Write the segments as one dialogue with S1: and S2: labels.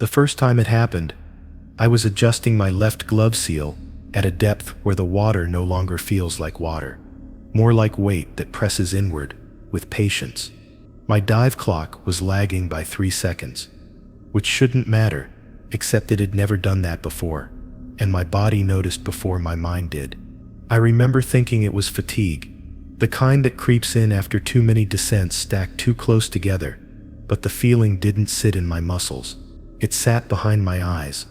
S1: The first time it happened, I was adjusting my left glove seal at a depth where the water no longer feels like water, more like weight that presses inward with patience. My dive clock was lagging by 3 seconds, which shouldn't matter, except it had never done that before, and my body noticed before my mind did. I remember thinking it was fatigue, the kind that creeps in after too many descents stacked too close together, but the feeling didn't sit in my muscles. It sat behind my eyes,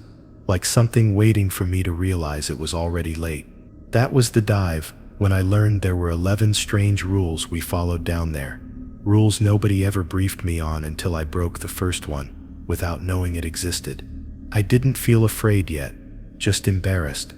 S1: like something waiting for me to realize it was already late. That was the dive, when I learned there were 11 strange rules we followed down there. Rules nobody ever briefed me on until I broke the first one, without knowing it existed. I didn't feel afraid yet, just embarrassed,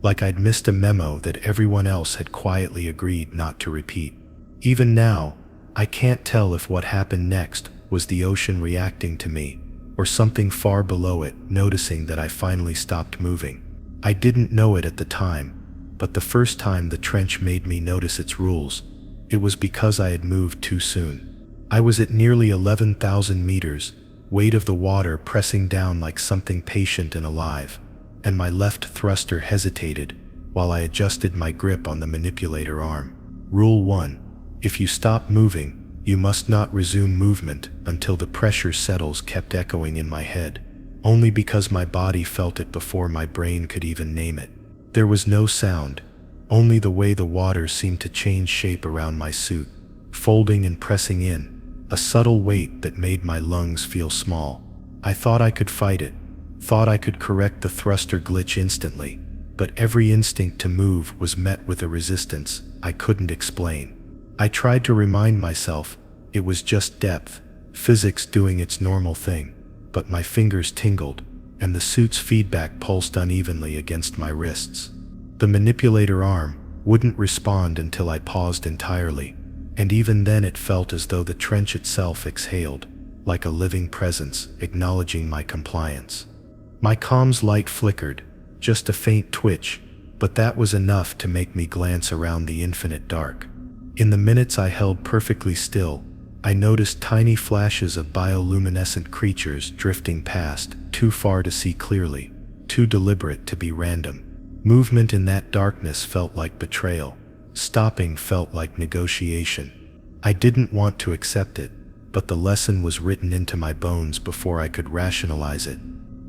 S1: like I'd missed a memo that everyone else had quietly agreed not to repeat. Even now, I can't tell if what happened next was the ocean reacting to me, or something far below it noticing that I finally stopped moving. I didn't know it at the time, but the first time the trench made me notice its rules, it was because I had moved too soon. I was at nearly 11,000 meters, weight of the water pressing down like something patient and alive, and my left thruster hesitated while I adjusted my grip on the manipulator arm. Rule 1. If you stop moving, you must not resume movement until the pressure settles, kept echoing in my head, only because my body felt it before my brain could even name it. There was no sound, only the way the water seemed to change shape around my suit, folding and pressing in, a subtle weight that made my lungs feel small. I thought I could fight it, thought I could correct the thruster glitch instantly, but every instinct to move was met with a resistance I couldn't explain. I tried to remind myself it was just depth, physics doing its normal thing, but my fingers tingled, and the suit's feedback pulsed unevenly against my wrists. The manipulator arm wouldn't respond until I paused entirely, and even then it felt as though the trench itself exhaled, like a living presence acknowledging my compliance. My comms light flickered, just a faint twitch, but that was enough to make me glance around the infinite dark. In the minutes I held perfectly still, I noticed tiny flashes of bioluminescent creatures drifting past, too far to see clearly, too deliberate to be random. Movement in that darkness felt like betrayal. Stopping felt like negotiation. I didn't want to accept it, but the lesson was written into my bones before I could rationalize it.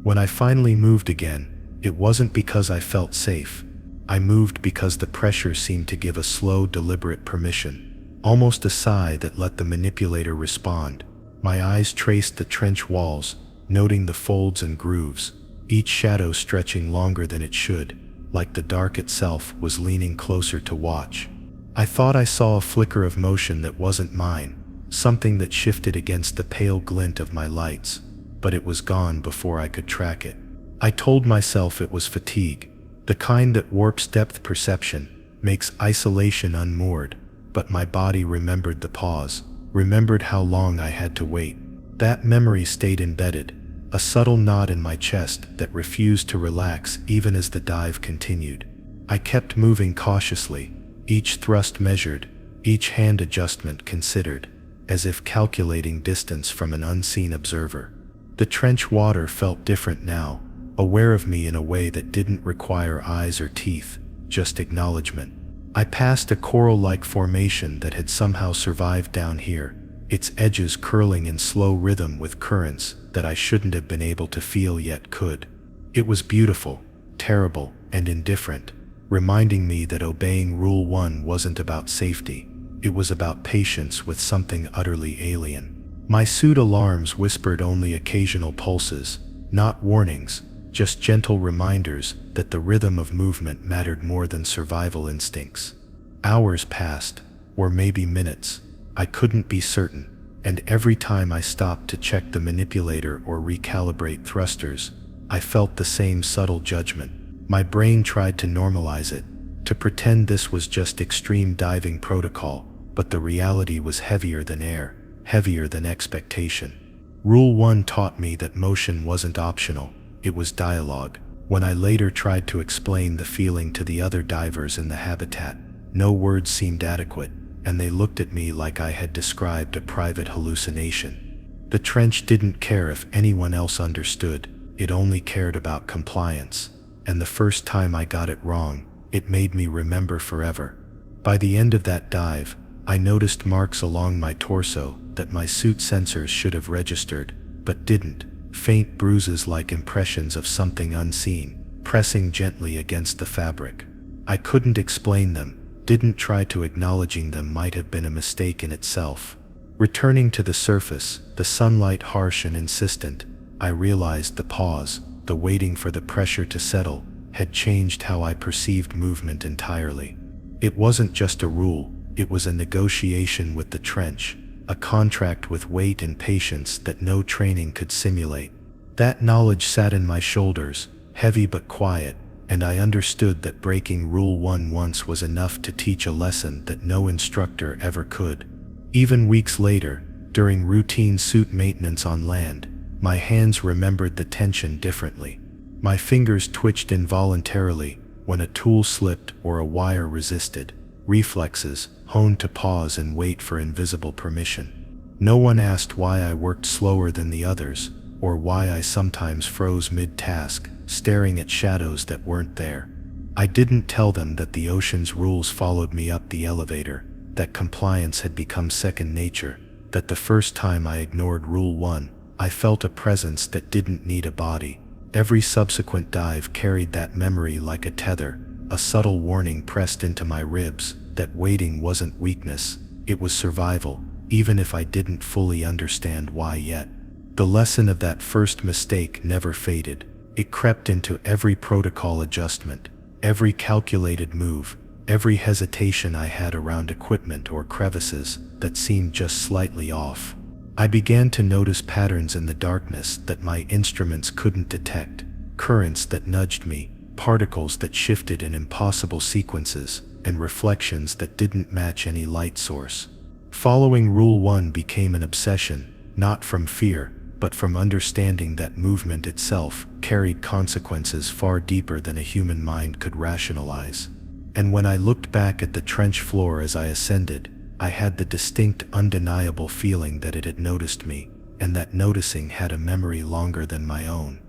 S1: When I finally moved again, it wasn't because I felt safe. I moved because the pressure seemed to give a slow, deliberate permission, almost a sigh that let the manipulator respond. My eyes traced the trench walls, noting the folds and grooves, each shadow stretching longer than it should, like the dark itself was leaning closer to watch. I thought I saw a flicker of motion that wasn't mine, something that shifted against the pale glint of my lights, but it was gone before I could track it. I told myself it was fatigue, the kind that warps depth perception, makes isolation unmoored, but my body remembered the pause, remembered how long I had to wait. That memory stayed embedded, a subtle knot in my chest that refused to relax even as the dive continued. I kept moving cautiously, each thrust measured, each hand adjustment considered, as if calculating distance from an unseen observer. The trench water felt different now, aware of me in a way that didn't require eyes or teeth, just acknowledgement. I passed a coral-like formation that had somehow survived down here, its edges curling in slow rhythm with currents that I shouldn't have been able to feel yet could. It was beautiful, terrible, and indifferent, reminding me that obeying Rule 1 wasn't about safety, it was about patience with something utterly alien. My suit alarms whispered only occasional pulses, not warnings, just gentle reminders that the rhythm of movement mattered more than survival instincts. Hours passed, or maybe minutes, I couldn't be certain, and every time I stopped to check the manipulator or recalibrate thrusters, I felt the same subtle judgment. My brain tried to normalize it, to pretend this was just extreme diving protocol, but the reality was heavier than air, heavier than expectation. Rule 1 taught me that motion wasn't optional, it was dialogue. When I later tried to explain the feeling to the other divers in the habitat, no words seemed adequate, and they looked at me like I had described a private hallucination. The trench didn't care if anyone else understood, it only cared about compliance. And the first time I got it wrong, it made me remember forever. By the end of that dive, I noticed marks along my torso that my suit sensors should have registered, but didn't. Faint bruises like impressions of something unseen, pressing gently against the fabric. I couldn't explain them, didn't try to. Acknowledging them might have been a mistake in itself. Returning to the surface, the sunlight harsh and insistent, I realized the pause, the waiting for the pressure to settle, had changed how I perceived movement entirely. It wasn't just a rule, it was a negotiation with the trench, a contract with weight and patience that no training could simulate. That knowledge sat in my shoulders, heavy but quiet, and I understood that breaking Rule 1 once was enough to teach a lesson that no instructor ever could. Even weeks later, during routine suit maintenance on land, my hands remembered the tension differently. My fingers twitched involuntarily when a tool slipped or a wire resisted, reflexes honed to pause and wait for invisible permission. No one asked why I worked slower than the others, or why I sometimes froze mid-task, staring at shadows that weren't there. I didn't tell them that the ocean's rules followed me up the elevator, that compliance had become second nature, that the first time I ignored Rule 1, I felt a presence that didn't need a body. Every subsequent dive carried that memory like a tether, a subtle warning pressed into my ribs that waiting wasn't weakness, it was survival, even if I didn't fully understand why yet. The lesson of that first mistake never faded. It crept into every protocol adjustment, every calculated move, every hesitation I had around equipment or crevices that seemed just slightly off. I began to notice patterns in the darkness that my instruments couldn't detect, currents that nudged me, particles that shifted in impossible sequences, and reflections that didn't match any light source. Following Rule 1 became an obsession, not from fear, but from understanding that movement itself carried consequences far deeper than a human mind could rationalize. And when I looked back at the trench floor as I ascended, I had the distinct, undeniable feeling that it had noticed me, and that noticing had a memory longer than my own.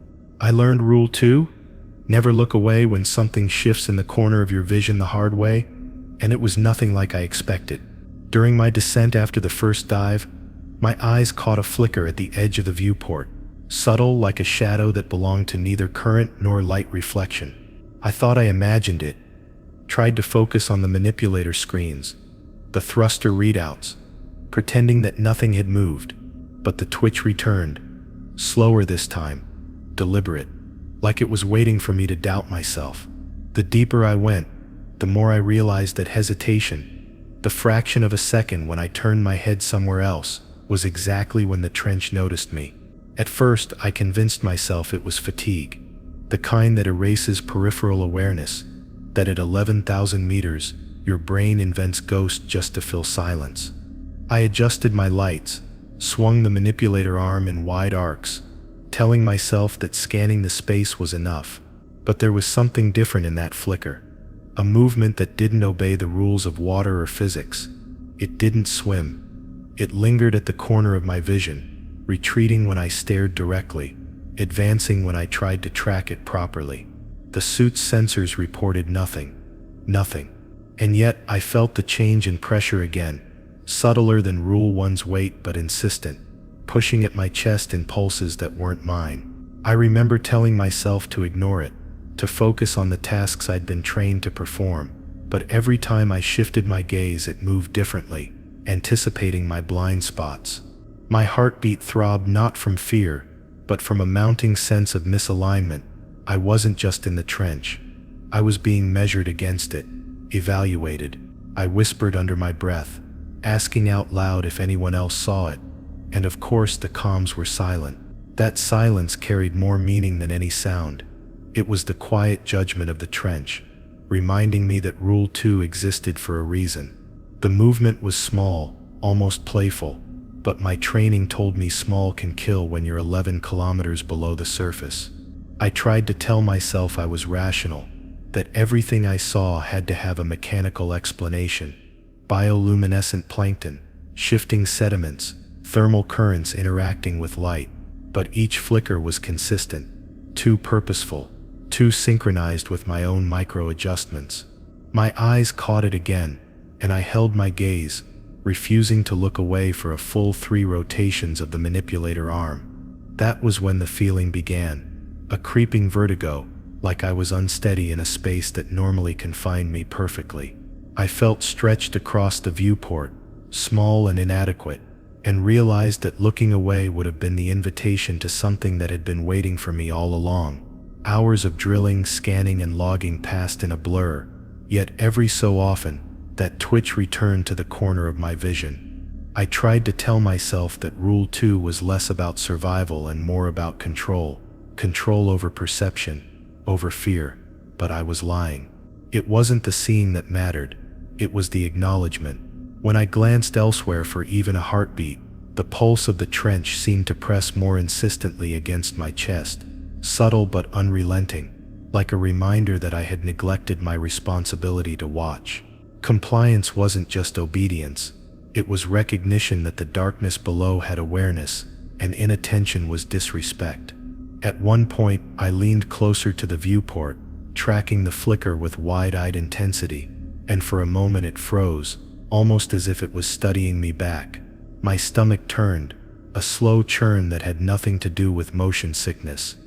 S1: I learned Rule 2: never look away when something shifts in the corner of your vision the hard way, and it was nothing like I expected. During my descent after the first dive, my eyes caught a flicker at the edge of the viewport, subtle like a shadow that belonged to neither current nor light reflection. I thought I imagined it, tried to focus on the manipulator screens, the thruster readouts, pretending that nothing had moved, but the twitch returned, slower this time, deliberate, like it was waiting for me to doubt myself. The deeper I went, the more I realized that hesitation, the fraction of a second when I turned my head somewhere else, was exactly when the trench noticed me. At first, I convinced myself it was fatigue, the kind that erases peripheral awareness, that at 11,000 meters, your brain invents ghosts just to fill silence. I adjusted my lights, swung the manipulator arm in wide arcs, telling myself that scanning the space was enough. But there was something different in that flicker, a movement that didn't obey the rules of water or physics. It didn't swim. It lingered at the corner of my vision, retreating when I stared directly, advancing when I tried to track it properly. The suit's sensors reported nothing. And yet I felt the change in pressure again, subtler than Rule 1's weight but insistent, pushing at my chest in pulses that weren't mine. I remember telling myself to ignore it, to focus on the tasks I'd been trained to perform, but every time I shifted my gaze it moved differently, anticipating my blind spots. My heartbeat throbbed not from fear, but from a mounting sense of misalignment. I wasn't just in the trench. I was being measured against it, evaluated. I whispered under my breath, asking out loud if anyone else saw it, and of course the comms were silent. That silence carried more meaning than any sound. It was the quiet judgment of the trench, reminding me that Rule 2 existed for a reason. The movement was small, almost playful, but my training told me small can kill when you're 11 kilometers below the surface. I tried to tell myself I was rational, that everything I saw had to have a mechanical explanation. Bioluminescent plankton, shifting sediments, thermal currents interacting with light, but each flicker was consistent, too purposeful, too synchronized with my own micro-adjustments. My eyes caught it again, and I held my gaze, refusing to look away for a full 3 rotations of the manipulator arm. That was when the feeling began, a creeping vertigo, like I was unsteady in a space that normally confined me perfectly. I felt stretched across the viewport, small and inadequate, and realized that looking away would have been the invitation to something that had been waiting for me all along. Hours of drilling, scanning, and logging passed in a blur, yet every so often, that twitch returned to the corner of my vision. I tried to tell myself that Rule 2 was less about survival and more about control over perception, over fear, but I was lying. It wasn't the seeing that mattered, it was the acknowledgement. When I glanced elsewhere for even a heartbeat, the pulse of the trench seemed to press more insistently against my chest, subtle but unrelenting, like a reminder that I had neglected my responsibility to watch. Compliance wasn't just obedience, it was recognition that the darkness below had awareness, and inattention was disrespect. At one point, I leaned closer to the viewport, tracking the flicker with wide-eyed intensity, and for a moment it froze, almost as if it was studying me back. My stomach turned, a slow churn that had nothing to do with motion sickness.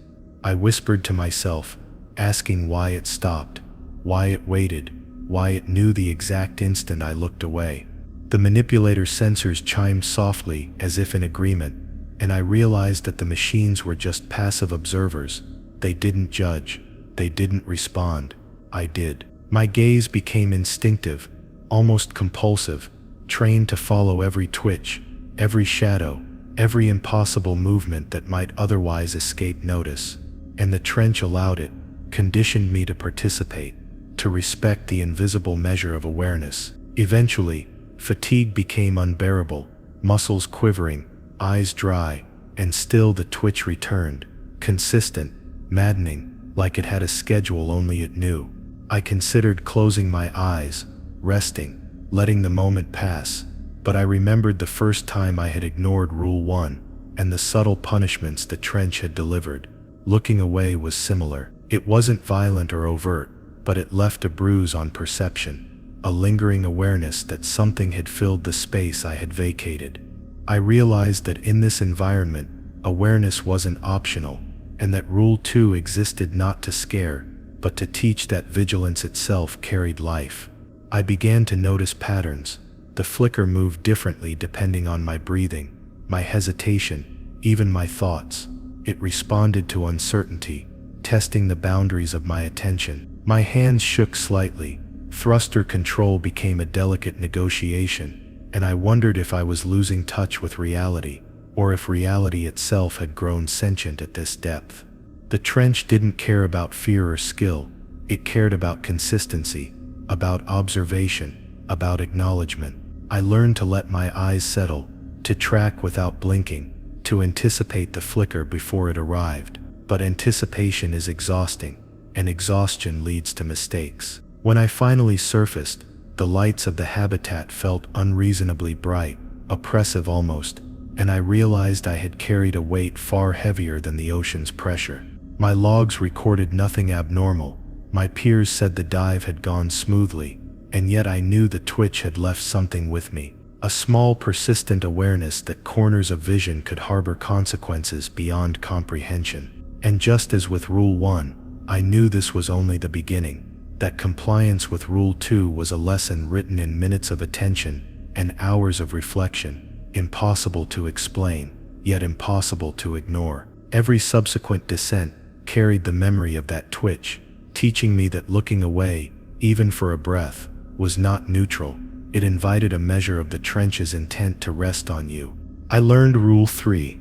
S1: I whispered to myself, asking why it stopped, why it waited, why it knew the exact instant I looked away. The manipulator sensors chimed softly, as if in agreement, and I realized that the machines were just passive observers. They didn't judge, they didn't respond. I did. My gaze became instinctive, almost compulsive, trained to follow every twitch, every shadow, every impossible movement that might otherwise escape notice. And the trench allowed it, conditioned me to participate, to respect the invisible measure of awareness. Eventually, fatigue became unbearable, muscles quivering, eyes dry, and still the twitch returned, consistent, maddening, like it had a schedule only it knew. I considered closing my eyes, resting, letting the moment pass, but I remembered the first time I had ignored Rule 1, and the subtle punishments the trench had delivered. Looking away was similar. It wasn't violent or overt, but it left a bruise on perception, a lingering awareness that something had filled the space I had vacated. I realized that in this environment, awareness wasn't optional, and that Rule 2 existed not to scare, but to teach that vigilance itself carried life. I began to notice patterns. The flicker moved differently depending on my breathing, my hesitation, even my thoughts. It responded to uncertainty, testing the boundaries of my attention. My hands shook slightly. Thruster control became a delicate negotiation, and I wondered if I was losing touch with reality, or if reality itself had grown sentient at this depth. The trench didn't care about fear or skill. It cared about consistency, about observation, about acknowledgement. I learned to let my eyes settle, to track without blinking, to anticipate the flicker before it arrived. But anticipation is exhausting, and exhaustion leads to mistakes. When I finally surfaced, the lights of the habitat felt unreasonably bright, oppressive almost, and I realized I had carried a weight far heavier than the ocean's pressure. My logs recorded nothing abnormal. My peers said the dive had gone smoothly, and yet I knew the twitch had left something with me. A small, persistent awareness that corners of vision could harbor consequences beyond comprehension. And just as with Rule 1, I knew this was only the beginning, that compliance with Rule 2 was a lesson written in minutes of attention and hours of reflection, impossible to explain, yet impossible to ignore. Every subsequent descent carried the memory of that twitch, teaching me that looking away, even for a breath, was not neutral. It invited a measure of the trench's intent to rest on you. I learned Rule 3.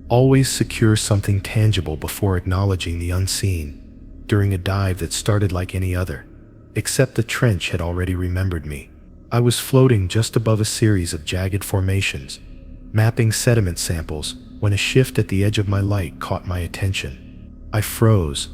S1: Always secure something tangible before acknowledging the unseen. During a dive that started like any other, except the trench had already remembered me. I was floating just above a series of jagged formations, mapping sediment samples, when a shift at the edge of my light caught my attention. I froze,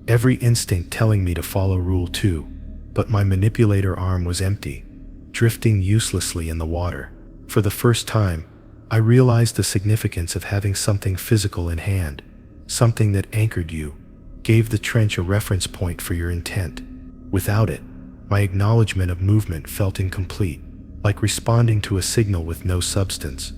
S1: every instinct telling me to follow Rule 2, but my manipulator arm was empty, drifting uselessly in the water. For the first time, I realized the significance of having something physical in hand, something that anchored you, gave the trench a reference point for your intent. Without it, my acknowledgement of movement felt incomplete, like responding to a signal with no substance.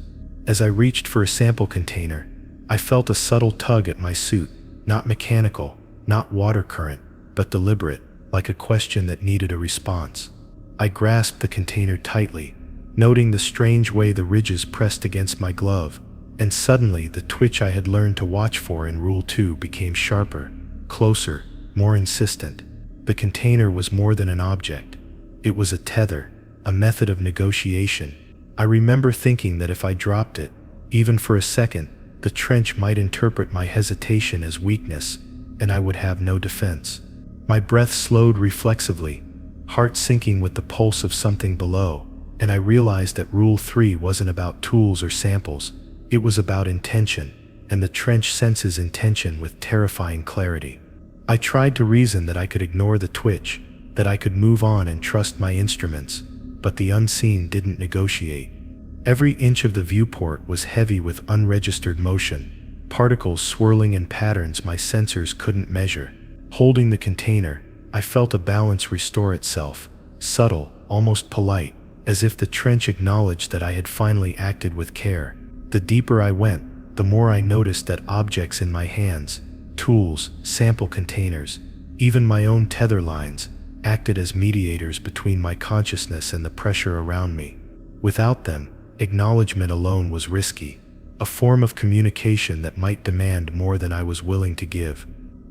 S1: As I reached for a sample container, I felt a subtle tug at my suit, not mechanical, not water current, but deliberate, like a question that needed a response. I grasped the container tightly, noting the strange way the ridges pressed against my glove, and suddenly the twitch I had learned to watch for in Rule 2 became sharper, closer, more insistent. The container was more than an object. It was a tether, a method of negotiation. I remember thinking that if I dropped it, even for a second, the trench might interpret my hesitation as weakness, and I would have no defense. My breath slowed reflexively, heart sinking with the pulse of something below, and I realized that Rule 3 wasn't about tools or samples. It was about intention, and the trench senses intention with terrifying clarity. I tried to reason that I could ignore the twitch, that I could move on and trust my instruments, but the unseen didn't negotiate. Every inch of the viewport was heavy with unregistered motion, particles swirling in patterns my sensors couldn't measure. Holding the container, I felt a balance restore itself, subtle, almost polite, as if the trench acknowledged that I had finally acted with care. The deeper I went, the more I noticed that objects in my hands, tools, sample containers, even my own tether lines, acted as mediators between my consciousness and the pressure around me. Without them, acknowledgement alone was risky, a form of communication that might demand more than I was willing to give.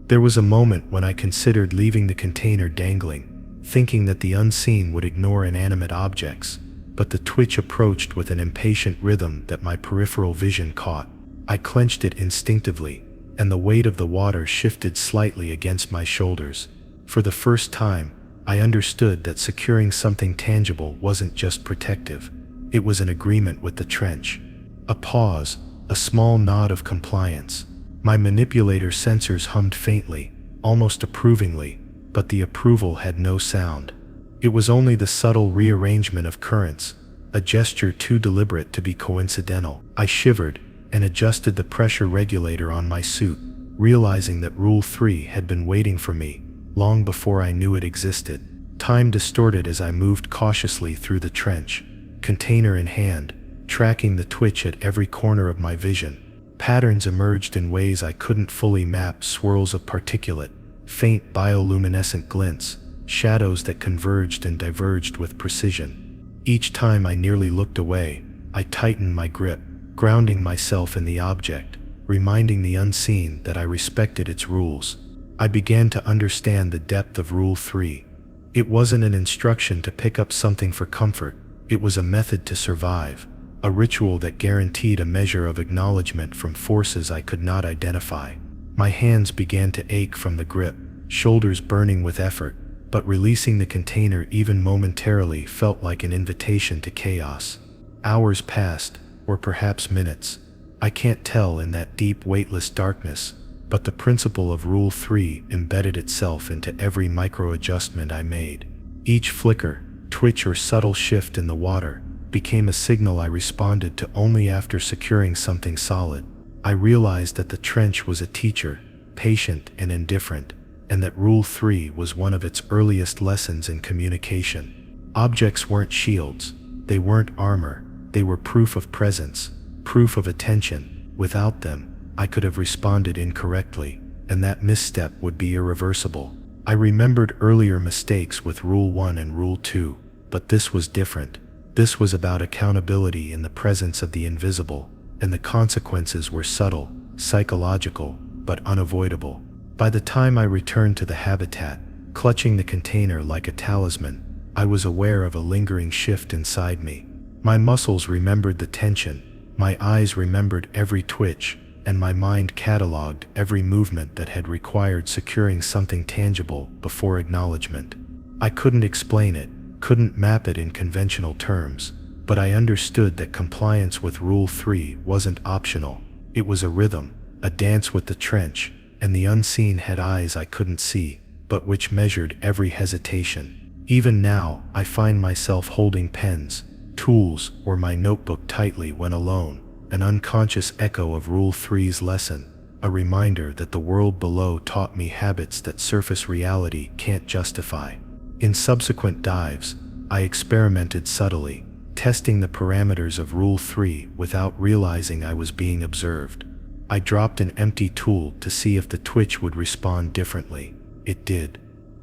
S1: There was a moment when I considered leaving the container dangling, thinking that the unseen would ignore inanimate objects, but the twitch approached with an impatient rhythm that my peripheral vision caught. I clenched it instinctively, and the weight of the water shifted slightly against my shoulders. For the first time, I understood that securing something tangible wasn't just protective. It was an agreement with the trench. A pause, a small nod of compliance. My manipulator sensors hummed faintly, almost approvingly, but the approval had no sound. It was only the subtle rearrangement of currents, a gesture too deliberate to be coincidental. I shivered and adjusted the pressure regulator on my suit, realizing that Rule 3 had been waiting for me long before I knew it existed. Time distorted as I moved cautiously through the trench, container in hand, tracking the twitch at every corner of my vision. Patterns emerged in ways I couldn't fully map: swirls of particulate, faint bioluminescent glints, shadows that converged and diverged with precision. Each time I nearly looked away, I tightened my grip, grounding myself in the object, reminding the unseen that I respected its rules. I began to understand the depth of Rule 3. It wasn't an instruction to pick up something for comfort, it was a method to survive, a ritual that guaranteed a measure of acknowledgement from forces I could not identify. My hands began to ache from the grip, shoulders burning with effort, but releasing the container even momentarily felt like an invitation to chaos. Hours passed, or perhaps minutes. I can't tell in that deep, weightless darkness, but the principle of Rule 3 embedded itself into every micro-adjustment I made. Each flicker, twitch, or subtle shift in the water became a signal I responded to only after securing something solid. I realized that the trench was a teacher, patient and indifferent, and that Rule 3 was one of its earliest lessons in communication. Objects weren't shields, they weren't armor, they were proof of presence, proof of attention. Without them, I could have responded incorrectly, and that misstep would be irreversible. I remembered earlier mistakes with Rule 1 and Rule 2, but this was different. This was about accountability in the presence of the invisible, and the consequences were subtle, psychological, but unavoidable. By the time I returned to the habitat, clutching the container like a talisman, I was aware of a lingering shift inside me. My muscles remembered the tension, my eyes remembered every twitch, and my mind cataloged every movement that had required securing something tangible before acknowledgement. I couldn't explain it, couldn't map it in conventional terms, but I understood that compliance with Rule 3 wasn't optional. It was a rhythm, a dance with the trench, and the unseen had eyes I couldn't see, but which measured every hesitation. Even now, I find myself holding pens, tools, or my notebook tightly when alone, an unconscious echo of Rule 3's lesson, a reminder that the world below taught me habits that surface reality can't justify. In subsequent dives, I experimented subtly, testing the parameters of Rule 3 without realizing I was being observed. I dropped an empty tool to see if the twitch would respond differently. It did.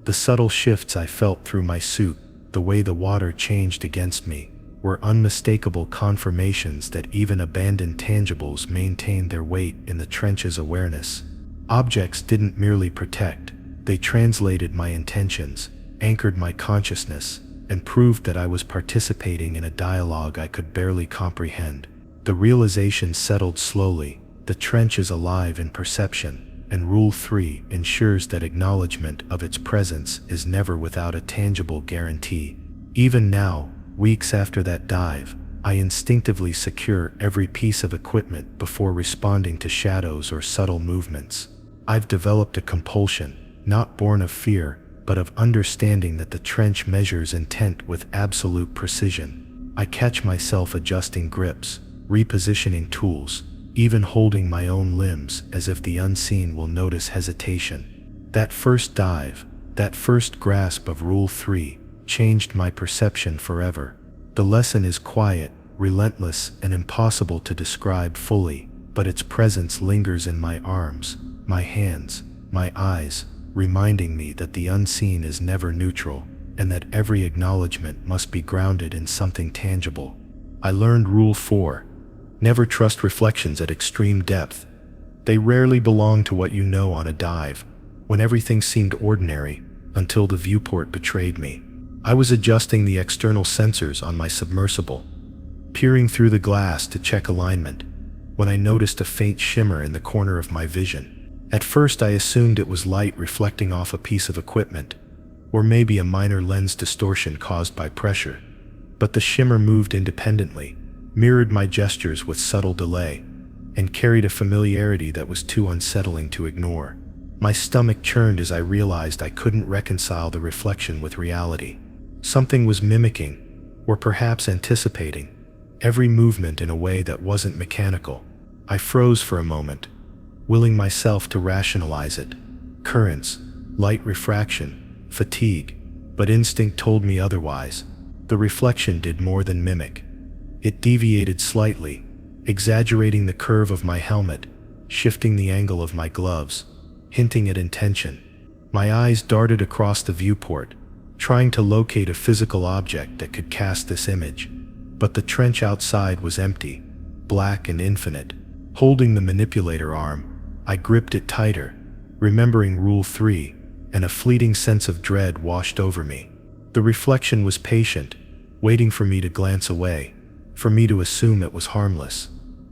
S1: The subtle shifts I felt through my suit, the way the water changed against me, were unmistakable confirmations that even abandoned tangibles maintained their weight in the trench's awareness. Objects didn't merely protect, they translated my intentions, anchored my consciousness, and proved that I was participating in a dialogue I could barely comprehend. The realization settled slowly: the trench is alive in perception, and Rule 3 ensures that acknowledgement of its presence is never without a tangible guarantee. Even now, weeks after that dive, I instinctively secure every piece of equipment before responding to shadows or subtle movements. I've developed a compulsion, not born of fear, but of understanding that the trench measures intent with absolute precision. I catch myself adjusting grips, repositioning tools, even holding my own limbs as if the unseen will notice hesitation. That first dive, that first grasp of Rule 3, changed my perception forever. The lesson is quiet, relentless, and impossible to describe fully, but its presence lingers in my arms, my hands, my eyes, reminding me that the unseen is never neutral, and that every acknowledgement must be grounded in something tangible. I learned Rule 4. Never trust reflections at extreme depth. They rarely belong to what you know on a dive, when everything seemed ordinary, until the viewport betrayed me. I was adjusting the external sensors on my submersible, peering through the glass to check alignment, when I noticed a faint shimmer in the corner of my vision. At first I assumed it was light reflecting off a piece of equipment, or maybe a minor lens distortion caused by pressure. But the shimmer moved independently, mirrored my gestures with subtle delay, and carried a familiarity that was too unsettling to ignore. My stomach churned as I realized I couldn't reconcile the reflection with reality. Something was mimicking, or perhaps anticipating, every movement in a way that wasn't mechanical. I froze for a moment, willing myself to rationalize it. Currents, light refraction, fatigue, but instinct told me otherwise. The reflection did more than mimic. It deviated slightly, exaggerating the curve of my helmet, shifting the angle of my gloves, hinting at intention. My eyes darted across the viewport, trying to locate a physical object that could cast this image. But the trench outside was empty, black and infinite. Holding the manipulator arm, I gripped it tighter, remembering Rule 3, and a fleeting sense of dread washed over me. The reflection was patient, waiting for me to glance away, for me to assume it was harmless.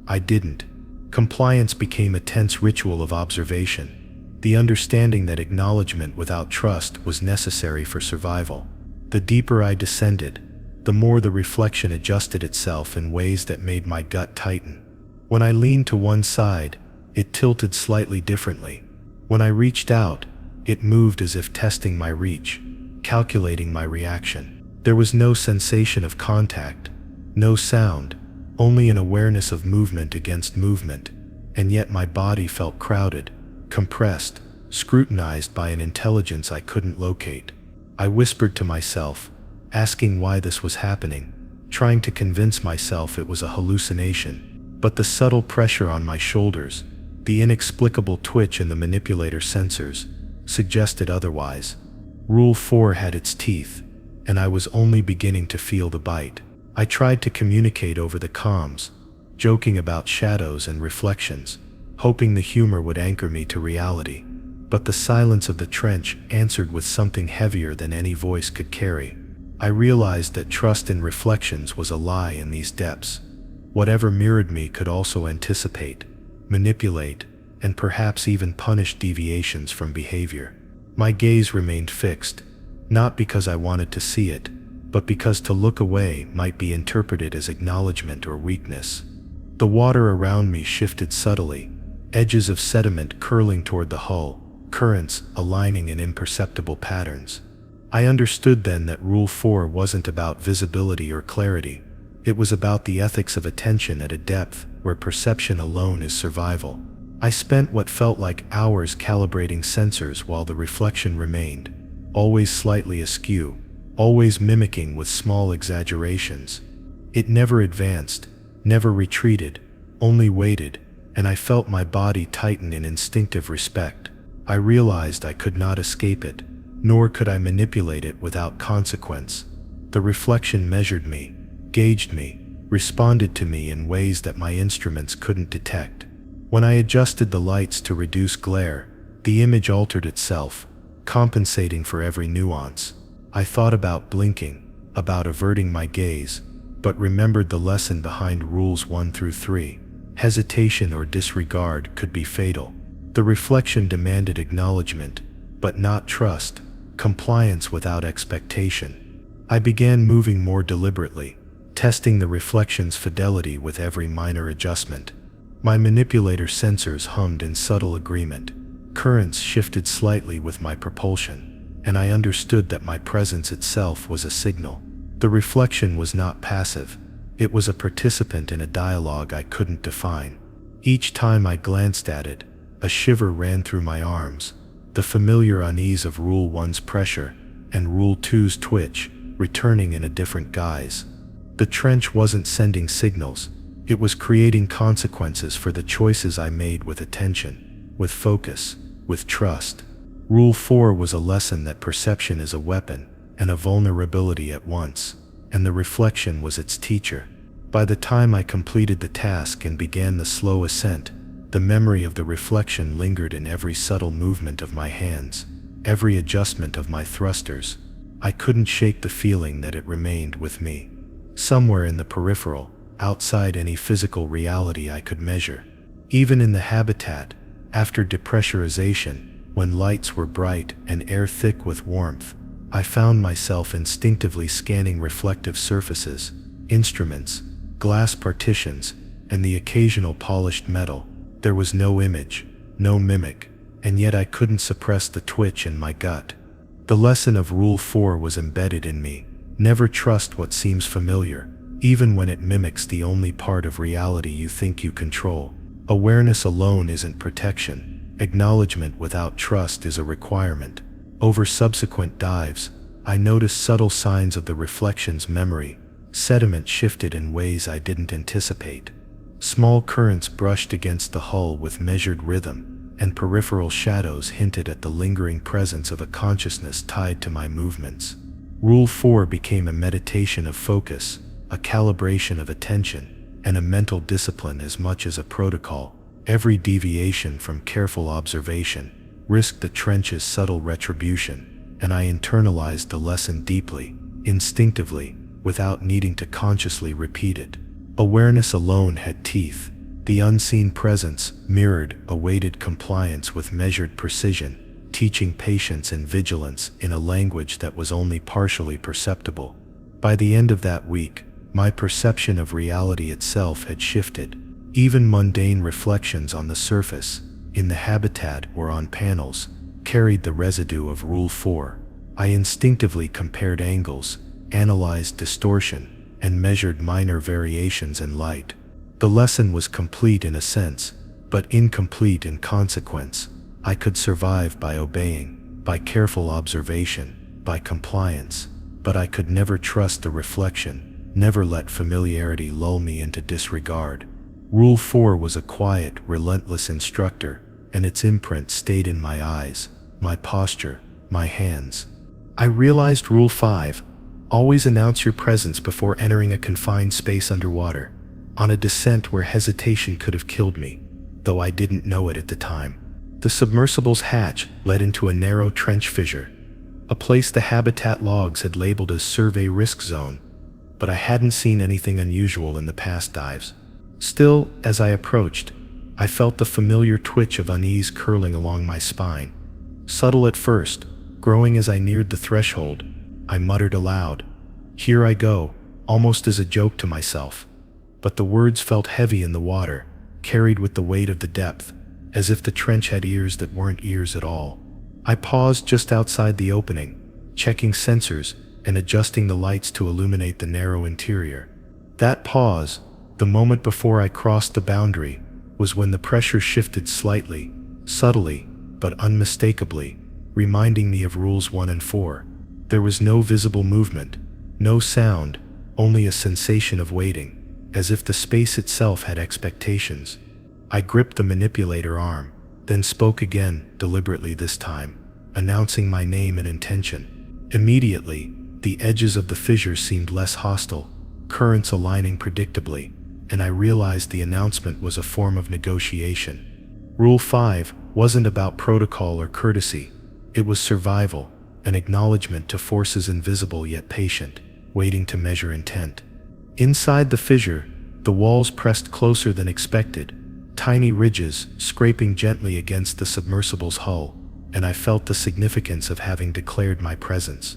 S1: I didn't. Compliance became a tense ritual of observation, the understanding that acknowledgement without trust was necessary for survival. The deeper I descended, the more the reflection adjusted itself in ways that made my gut tighten. When I leaned to one side, it tilted slightly differently. When I reached out, it moved as if testing my reach, calculating my reaction. There was no sensation of contact, no sound, only an awareness of movement against movement, and yet my body felt crowded, compressed, scrutinized by an intelligence I couldn't locate. I whispered to myself, asking why this was happening, trying to convince myself it was a hallucination. But the subtle pressure on my shoulders, the inexplicable twitch in the manipulator sensors, suggested otherwise. Rule 4 had its teeth, and I was only beginning to feel the bite. I tried to communicate over the comms, joking about shadows and reflections, hoping the humor would anchor me to reality. But the silence of the trench answered with something heavier than any voice could carry. I realized that trust in reflections was a lie in these depths. Whatever mirrored me could also anticipate, manipulate, and perhaps even punish deviations from behavior. My gaze remained fixed, not because I wanted to see it, but because to look away might be interpreted as acknowledgement or weakness. The water around me shifted subtly, edges of sediment curling toward the hull, currents aligning in imperceptible patterns. I understood then that Rule 4 wasn't about visibility or clarity, It was about the ethics of attention at a depth where perception alone is survival. I spent what felt like hours calibrating sensors while the reflection remained, always slightly askew, always mimicking with small exaggerations. It never advanced, never retreated, only waited, and I felt my body tighten in instinctive respect. I realized I could not escape it, nor could I manipulate it without consequence. The reflection measured me, gauged me, responded to me in ways that my instruments couldn't detect. When I adjusted the lights to reduce glare, the image altered itself, compensating for every nuance. I thought about blinking, about averting my gaze, but remembered the lesson behind rules 1 through 3. Hesitation or disregard could be fatal. The reflection demanded acknowledgement, but not trust, compliance without expectation. I began moving more deliberately, testing the reflection's fidelity with every minor adjustment. My manipulator sensors hummed in subtle agreement. Currents shifted slightly with my propulsion, and I understood that my presence itself was a signal. The reflection was not passive. It was a participant in a dialogue I couldn't define. Each time I glanced at it, a shiver ran through my arms, the familiar unease of Rule 1's pressure and Rule 2's twitch, returning in a different guise. The trench wasn't sending signals. It was creating consequences for the choices I made with attention, with focus, with trust. Rule 4 was a lesson that perception is a weapon and a vulnerability at once, and the reflection was its teacher. By the time I completed the task and began the slow ascent, the memory of the reflection lingered in every subtle movement of my hands, every adjustment of my thrusters. I couldn't shake the feeling that it remained with me, somewhere in the peripheral, outside any physical reality I could measure. Even in the habitat, after depressurization, when lights were bright and air thick with warmth, I found myself instinctively scanning reflective surfaces, instruments, glass partitions, and the occasional polished metal. There was no image, no mimic, and yet I couldn't suppress the twitch in my gut. The lesson of Rule 4 was embedded in me. Never trust what seems familiar, even when it mimics the only part of reality you think you control. Awareness alone isn't protection. Acknowledgement without trust is a requirement. Over subsequent dives, I noticed subtle signs of the reflection's memory. Sediment shifted in ways I didn't anticipate. Small currents brushed against the hull with measured rhythm, and peripheral shadows hinted at the lingering presence of a consciousness tied to my movements. Rule 4 became a meditation of focus, a calibration of attention, and a mental discipline as much as a protocol. Every deviation from careful observation risked the trench's subtle retribution, and I internalized the lesson deeply, instinctively, without needing to consciously repeat it. Awareness alone had teeth. The unseen presence mirrored, awaited compliance with measured precision, teaching patience and vigilance in a language that was only partially perceptible. By the end of that week, my perception of reality itself had shifted. Even mundane reflections on the surface, in the habitat or on panels, carried the residue of Rule 4. I instinctively compared angles, analyzed distortion, and measured minor variations in light. The lesson was complete in a sense, but incomplete in consequence. I could survive by obeying, by careful observation, by compliance, but I could never trust the reflection, never let familiarity lull me into disregard. Rule 4 was a quiet, relentless instructor, and its imprint stayed in my eyes, my posture, my hands. I realized Rule 5. Always announce your presence before entering a confined space underwater, on a descent where hesitation could have killed me, though I didn't know it at the time. The submersible's hatch led into a narrow trench fissure, a place the habitat logs had labeled as Survey Risk Zone, but I hadn't seen anything unusual in the past dives. Still, as I approached, I felt the familiar twitch of unease curling along my spine. Subtle at first, growing as I neared the threshold, I muttered aloud, "Here I go," almost as a joke to myself. But the words felt heavy in the water, carried with the weight of the depth, as if the trench had ears that weren't ears at all. I paused just outside the opening, checking sensors and adjusting the lights to illuminate the narrow interior. That pause, the moment before I crossed the boundary, was when the pressure shifted slightly, subtly, but unmistakably, reminding me of rules 1 and 4. There was no visible movement, no sound, only a sensation of waiting, as if the space itself had expectations. I gripped the manipulator arm, then spoke again, deliberately this time, announcing my name and intention. Immediately, the edges of the fissure seemed less hostile, currents aligning predictably, and I realized the announcement was a form of negotiation. Rule 5 wasn't about protocol or courtesy. It was survival, an acknowledgement to forces invisible yet patient, waiting to measure intent. Inside the fissure, the walls pressed closer than expected, tiny ridges scraping gently against the submersible's hull, and I felt the significance of having declared my presence.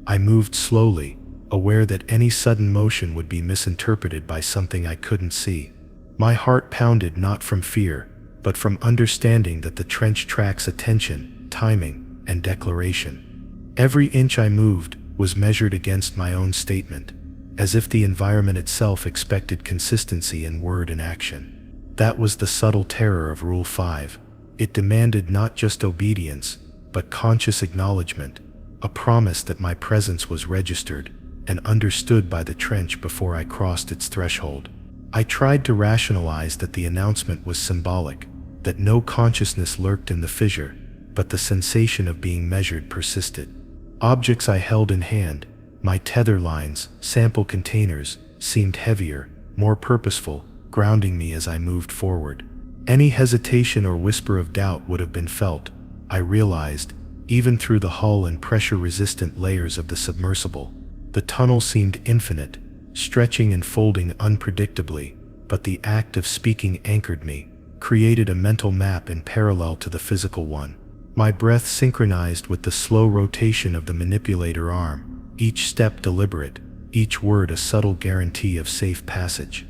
S1: I moved slowly, aware that any sudden motion would be misinterpreted by something I couldn't see. My heart pounded not from fear, but from understanding that the trench tracks attention, timing, and declaration. Every inch I moved was measured against my own statement, as if the environment itself expected consistency in word and action. That was the subtle terror of Rule 5. It demanded not just obedience, but conscious acknowledgement, a promise that my presence was registered and understood by the trench before I crossed its threshold. I tried to rationalize that the announcement was symbolic, that no consciousness lurked in the fissure, but the sensation of being measured persisted. Objects I held in hand, my tether lines, sample containers, seemed heavier, more purposeful, grounding me as I moved forward. Any hesitation or whisper of doubt would have been felt, I realized, even through the hull and pressure-resistant layers of the submersible. The tunnel seemed infinite, stretching and folding unpredictably, but the act of speaking anchored me, created a mental map in parallel to the physical one. My breath synchronized with the slow rotation of the manipulator arm, each step deliberate, each word a subtle guarantee of safe passage.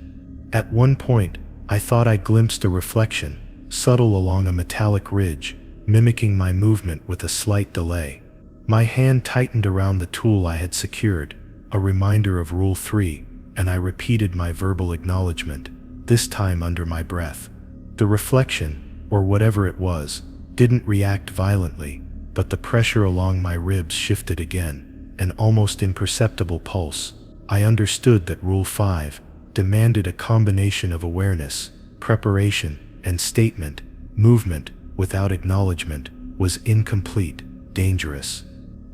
S1: At one point, I thought I glimpsed a reflection, subtle along a metallic ridge, mimicking my movement with a slight delay. My hand tightened around the tool I had secured, a reminder of Rule 3, and I repeated my verbal acknowledgement, this time under my breath. The reflection, or whatever it was, didn't react violently, but the pressure along my ribs shifted again, an almost imperceptible pulse. I understood that Rule 5 demanded a combination of awareness, preparation, and statement. Movement, without acknowledgement, was incomplete, dangerous.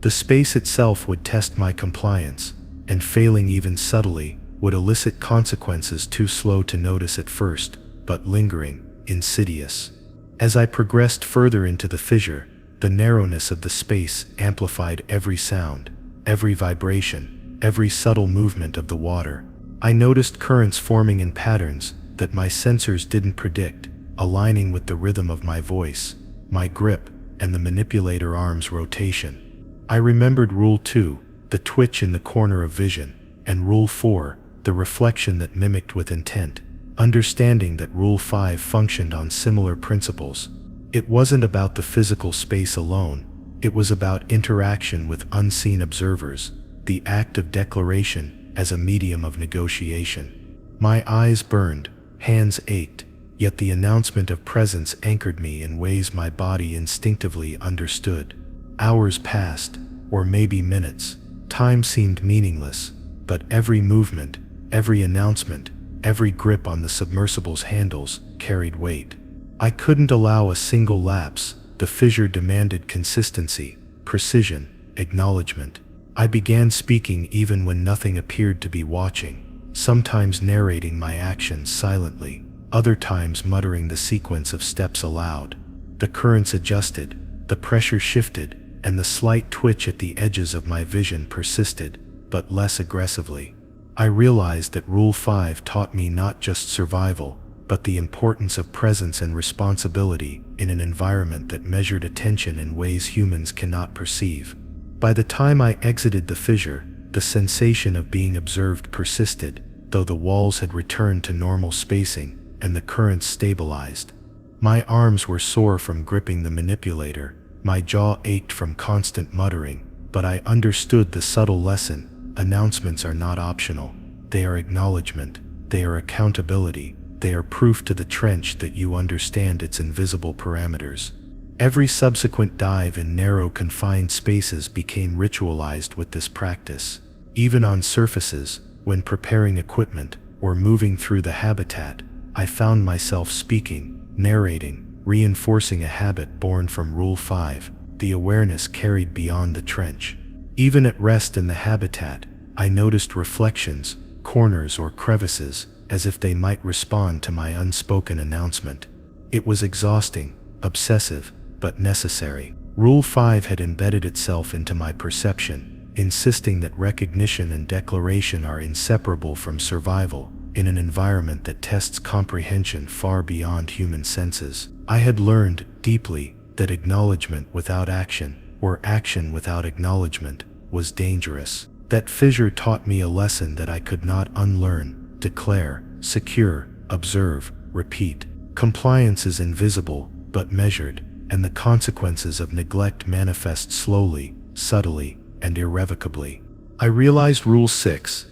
S1: The space itself would test my compliance, and failing even subtly, would elicit consequences too slow to notice at first, but lingering, insidious. As I progressed further into the fissure, the narrowness of the space amplified every sound, every vibration, every subtle movement of the water. I noticed currents forming in patterns that my sensors didn't predict, aligning with the rhythm of my voice, my grip, and the manipulator arm's rotation. I remembered Rule 2, the twitch in the corner of vision, and Rule 4, the reflection that mimicked with intent, understanding that Rule 5 functioned on similar principles. It wasn't about the physical space alone, it was about interaction with unseen observers, the act of declaration as a medium of negotiation. My eyes burned, hands ached, yet the announcement of presence anchored me in ways my body instinctively understood. Hours passed, or maybe minutes. Time seemed meaningless, but every movement, every announcement, every grip on the submersible's handles carried weight. I couldn't allow a single lapse. The fissure demanded consistency, precision, acknowledgement. I began speaking even when nothing appeared to be watching, sometimes narrating my actions silently, other times muttering the sequence of steps aloud. The currents adjusted, the pressure shifted, and the slight twitch at the edges of my vision persisted, but less aggressively. I realized that Rule 5 taught me not just survival, but the importance of presence and responsibility in an environment that measured attention in ways humans cannot perceive. By the time I exited the fissure, the sensation of being observed persisted, though the walls had returned to normal spacing and the currents stabilized. My arms were sore from gripping the manipulator, my jaw ached from constant muttering, but I understood the subtle lesson: announcements are not optional. they are acknowledgement, they are accountability, they are proof to the trench that you understand its invisible parameters. Every subsequent dive in narrow, confined spaces became ritualized with this practice. Even on surfaces, when preparing equipment or moving through the habitat, I found myself speaking, narrating, reinforcing a habit born from Rule 5, the awareness carried beyond the trench. Even at rest in the habitat, I noticed reflections, corners or crevices, as if they might respond to my unspoken announcement. It was exhausting, obsessive, but necessary. Rule 5 had embedded itself into my perception, insisting that recognition and declaration are inseparable from survival in an environment that tests comprehension far beyond human senses. I had learned deeply that acknowledgement without action, or action without acknowledgement, was dangerous. That fissure taught me a lesson that I could not unlearn: declare, secure, observe, repeat. Compliance is invisible, but measured, and the consequences of neglect manifest slowly, subtly, and irrevocably. I realized Rule 6: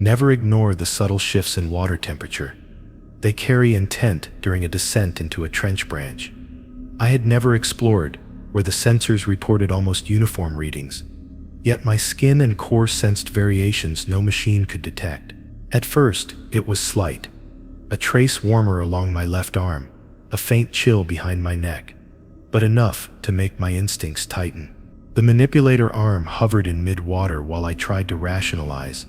S1: never ignore the subtle shifts in water temperature. They carry intent during a descent into a trench branch. I had never explored where the sensors reported almost uniform readings, yet my skin and core sensed variations no machine could detect. At first, it was slight: a trace warmer along my left arm, a faint chill behind my neck, but enough to make my instincts tighten. The manipulator arm hovered in mid-water while I tried to rationalize,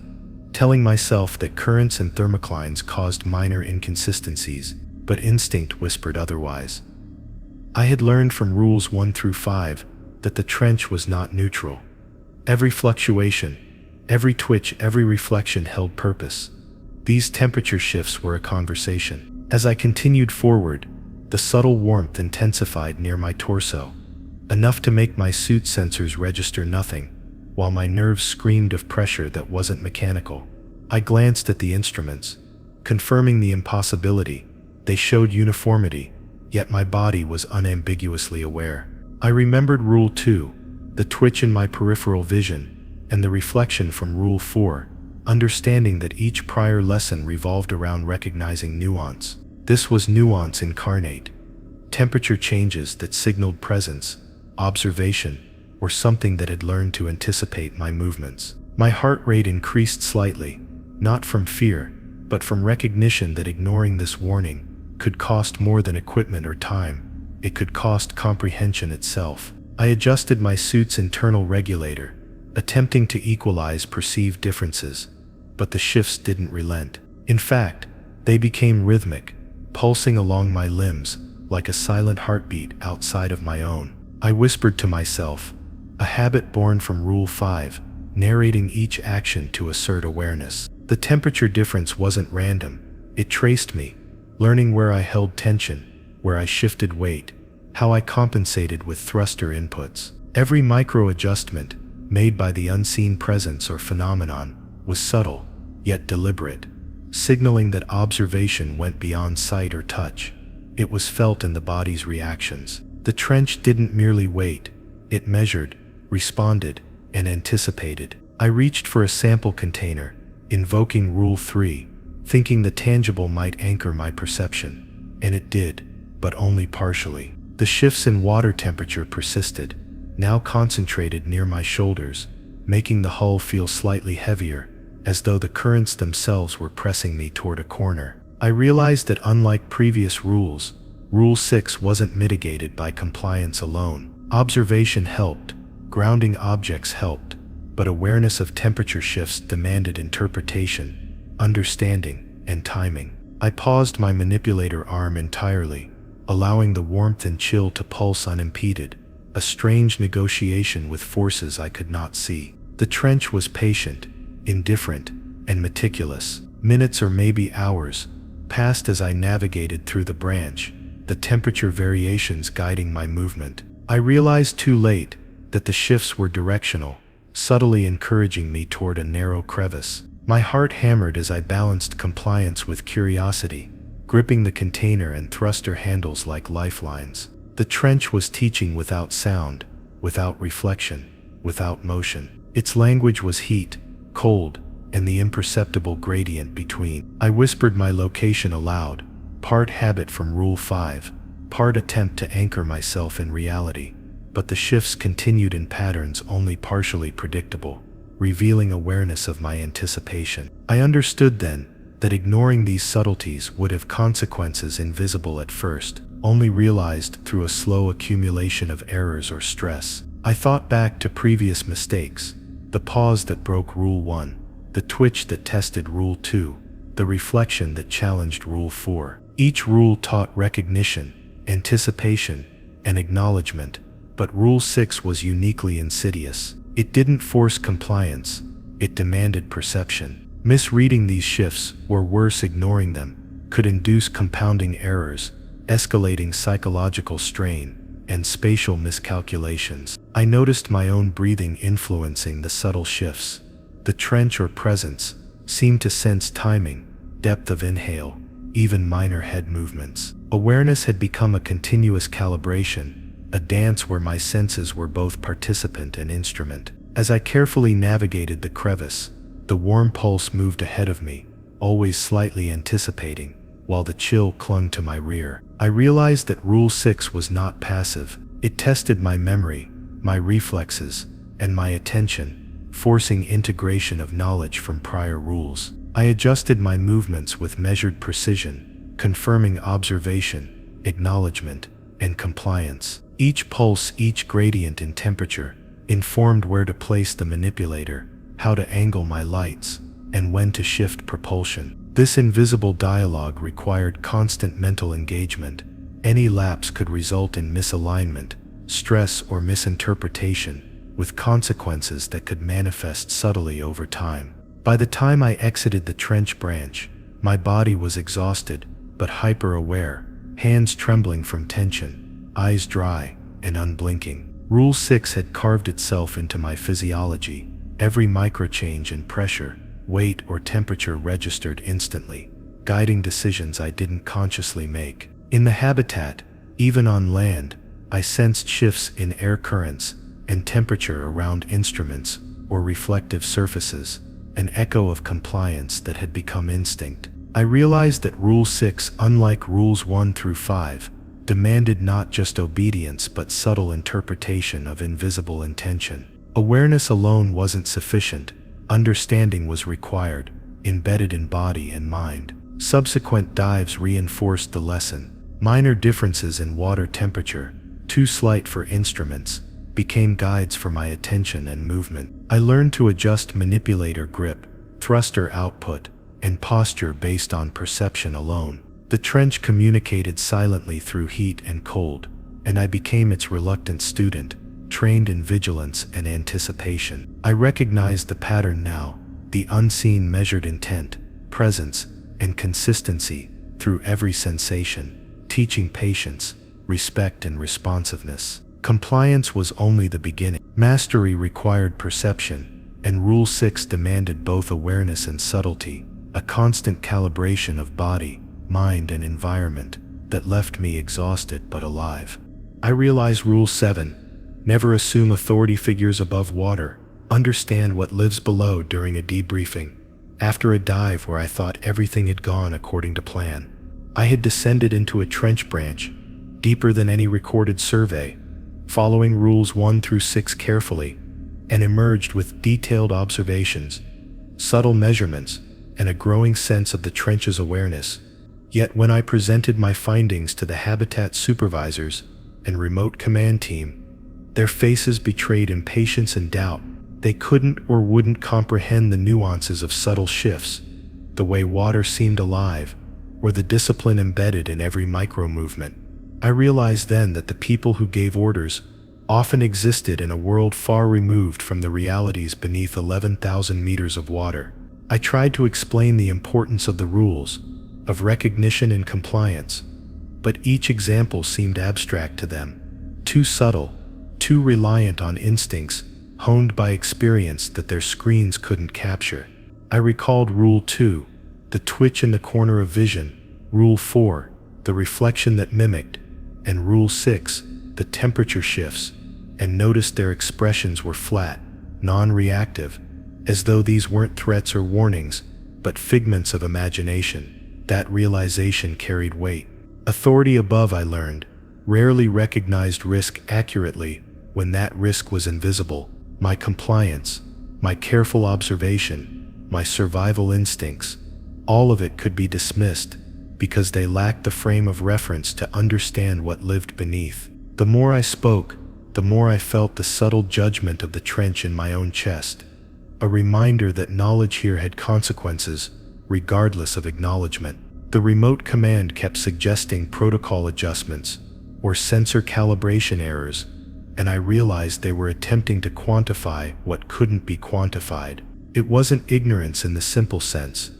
S1: telling myself that currents and thermoclines caused minor inconsistencies, but instinct whispered otherwise. I had learned from Rules 1 through 5 that the trench was not neutral. Every fluctuation, every twitch, every reflection held purpose. These temperature shifts were a conversation. As I continued forward, the subtle warmth intensified near my torso, enough to make my suit sensors register nothing, while my nerves screamed of pressure that wasn't mechanical. I glanced at the instruments, confirming the impossibility. They showed uniformity, yet my body was unambiguously aware. I remembered Rule 2, the twitch in my peripheral vision, and the reflection from Rule 4, understanding that each prior lesson revolved around recognizing nuance. This was nuance incarnate: temperature changes that signaled presence, observation, or something that had learned to anticipate my movements. My heart rate increased slightly, not from fear, but from recognition that ignoring this warning could cost more than equipment or time. It could cost comprehension itself. I adjusted my suit's internal regulator, attempting to equalize perceived differences, but the shifts didn't relent. In fact, they became rhythmic, pulsing along my limbs like a silent heartbeat outside of my own. I whispered to myself, a habit born from Rule 5, narrating each action to assert awareness. The temperature difference wasn't random. It traced me, learning where I held tension, where I shifted weight, how I compensated with thruster inputs. Every micro-adjustment, made by the unseen presence or phenomenon, was subtle, yet deliberate, signaling that observation went beyond sight or touch. It was felt in the body's reactions. The trench didn't merely wait, it measured, responded, and anticipated. I reached for a sample container, invoking Rule 3, thinking the tangible might anchor my perception. And it did, but only partially. The shifts in water temperature persisted, now concentrated near my shoulders, making the hull feel slightly heavier, as though the currents themselves were pressing me toward a corner. I realized that unlike previous rules, Rule 6 wasn't mitigated by compliance alone. Observation helped, grounding objects helped, but awareness of temperature shifts demanded interpretation, understanding, and timing. I paused my manipulator arm entirely, allowing the warmth and chill to pulse unimpeded, a strange negotiation with forces I could not see. The trench was patient, indifferent, and meticulous. Minutes or maybe hours passed as I navigated through the branch, the temperature variations guiding my movement. I realized too late that the shifts were directional, subtly encouraging me toward a narrow crevice. My heart hammered as I balanced compliance with curiosity, gripping the container and thruster handles like lifelines. The trench was teaching without sound, without reflection, without motion. Its language was heat, cold, and the imperceptible gradient between. I whispered my location aloud, part habit from Rule 5, part attempt to anchor myself in reality. But the shifts continued in patterns only partially predictable, revealing awareness of my anticipation. I understood then that ignoring these subtleties would have consequences invisible at first, only realized through a slow accumulation of errors or stress. I thought back to previous mistakes, the pause that broke Rule 1, the twitch that tested Rule 2, the reflection that challenged Rule 4. Each rule taught recognition, anticipation, and acknowledgement, but Rule 6 was uniquely insidious. It didn't force compliance, it demanded perception. Misreading these shifts, or worse, ignoring them, could induce compounding errors, escalating psychological strain, and spatial miscalculations. I noticed my own breathing influencing the subtle shifts. The trench or presence seemed to sense timing, depth of inhale, even minor head movements. Awareness had become a continuous calibration, a dance where my senses were both participant and instrument. As I carefully navigated the crevice, the warm pulse moved ahead of me, always slightly anticipating, while the chill clung to my rear. I realized that Rule 6 was not passive. It tested my memory, my reflexes, and my attention, forcing integration of knowledge from prior rules. I adjusted my movements with measured precision, confirming observation, acknowledgement, and compliance. Each pulse, each gradient in temperature, informed where to place the manipulator, how to angle my lights, and when to shift propulsion. This invisible dialogue required constant mental engagement. Any lapse could result in misalignment, stress, or misinterpretation, with consequences that could manifest subtly over time. By the time I exited the trench branch, my body was exhausted, but hyper-aware, hands trembling from tension, eyes dry and unblinking. Rule 6 had carved itself into my physiology. Every microchange in pressure, weight, or temperature registered instantly, guiding decisions I didn't consciously make. In the habitat, even on land, I sensed shifts in air currents and temperature around instruments or reflective surfaces, an echo of compliance that had become instinct. I realized that Rule 6, unlike Rules 1 through 5, demanded not just obedience but subtle interpretation of invisible intention. Awareness alone wasn't sufficient. Understanding was required, embedded in body and mind. Subsequent dives reinforced the lesson. Minor differences in water temperature, too slight for instruments, became guides for my attention and movement. I learned to adjust manipulator grip, thruster output, and posture based on perception alone. The trench communicated silently through heat and cold, and I became its reluctant student, trained in vigilance and anticipation. I recognized the pattern now, the unseen measured intent, presence, and consistency through every sensation, teaching patience, respect, and responsiveness. Compliance was only the beginning. Mastery required perception, and Rule 6 demanded both awareness and subtlety, a constant calibration of body, mind, and environment that left me exhausted but alive. I realized Rule 7. Never assume authority figures above water. Understand what lives below during a debriefing. After a dive where I thought everything had gone according to plan, I had descended into a trench branch, deeper than any recorded survey, following Rules 1 through 6 carefully, and emerged with detailed observations, subtle measurements, and a growing sense of the trench's awareness. Yet when I presented my findings to the habitat supervisors and remote command team, their faces betrayed impatience and doubt. They couldn't or wouldn't comprehend the nuances of subtle shifts, the way water seemed alive, or the discipline embedded in every micro-movement. I realized then that the people who gave orders often existed in a world far removed from the realities beneath 11,000 meters of water. I tried to explain the importance of the rules, of recognition and compliance, but each example seemed abstract to them, too subtle, too reliant on instincts honed by experience that their screens couldn't capture. I recalled Rule 2, the twitch in the corner of vision, Rule 4, the reflection that mimicked, and Rule 6, the temperature shifts, and noticed their expressions were flat, non-reactive, as though these weren't threats or warnings, but figments of imagination. That realization carried weight. Authority above, I learned, rarely recognized risk accurately when that risk was invisible. My compliance, my careful observation, my survival instincts, all of it could be dismissed because they lacked the frame of reference to understand what lived beneath. The more I spoke, the more I felt the subtle judgment of the trench in my own chest, a reminder that knowledge here had consequences, regardless of acknowledgement. The remote command kept suggesting protocol adjustments or sensor calibration errors, and I realized they were attempting to quantify what couldn't be quantified. It wasn't ignorance in the simple sense.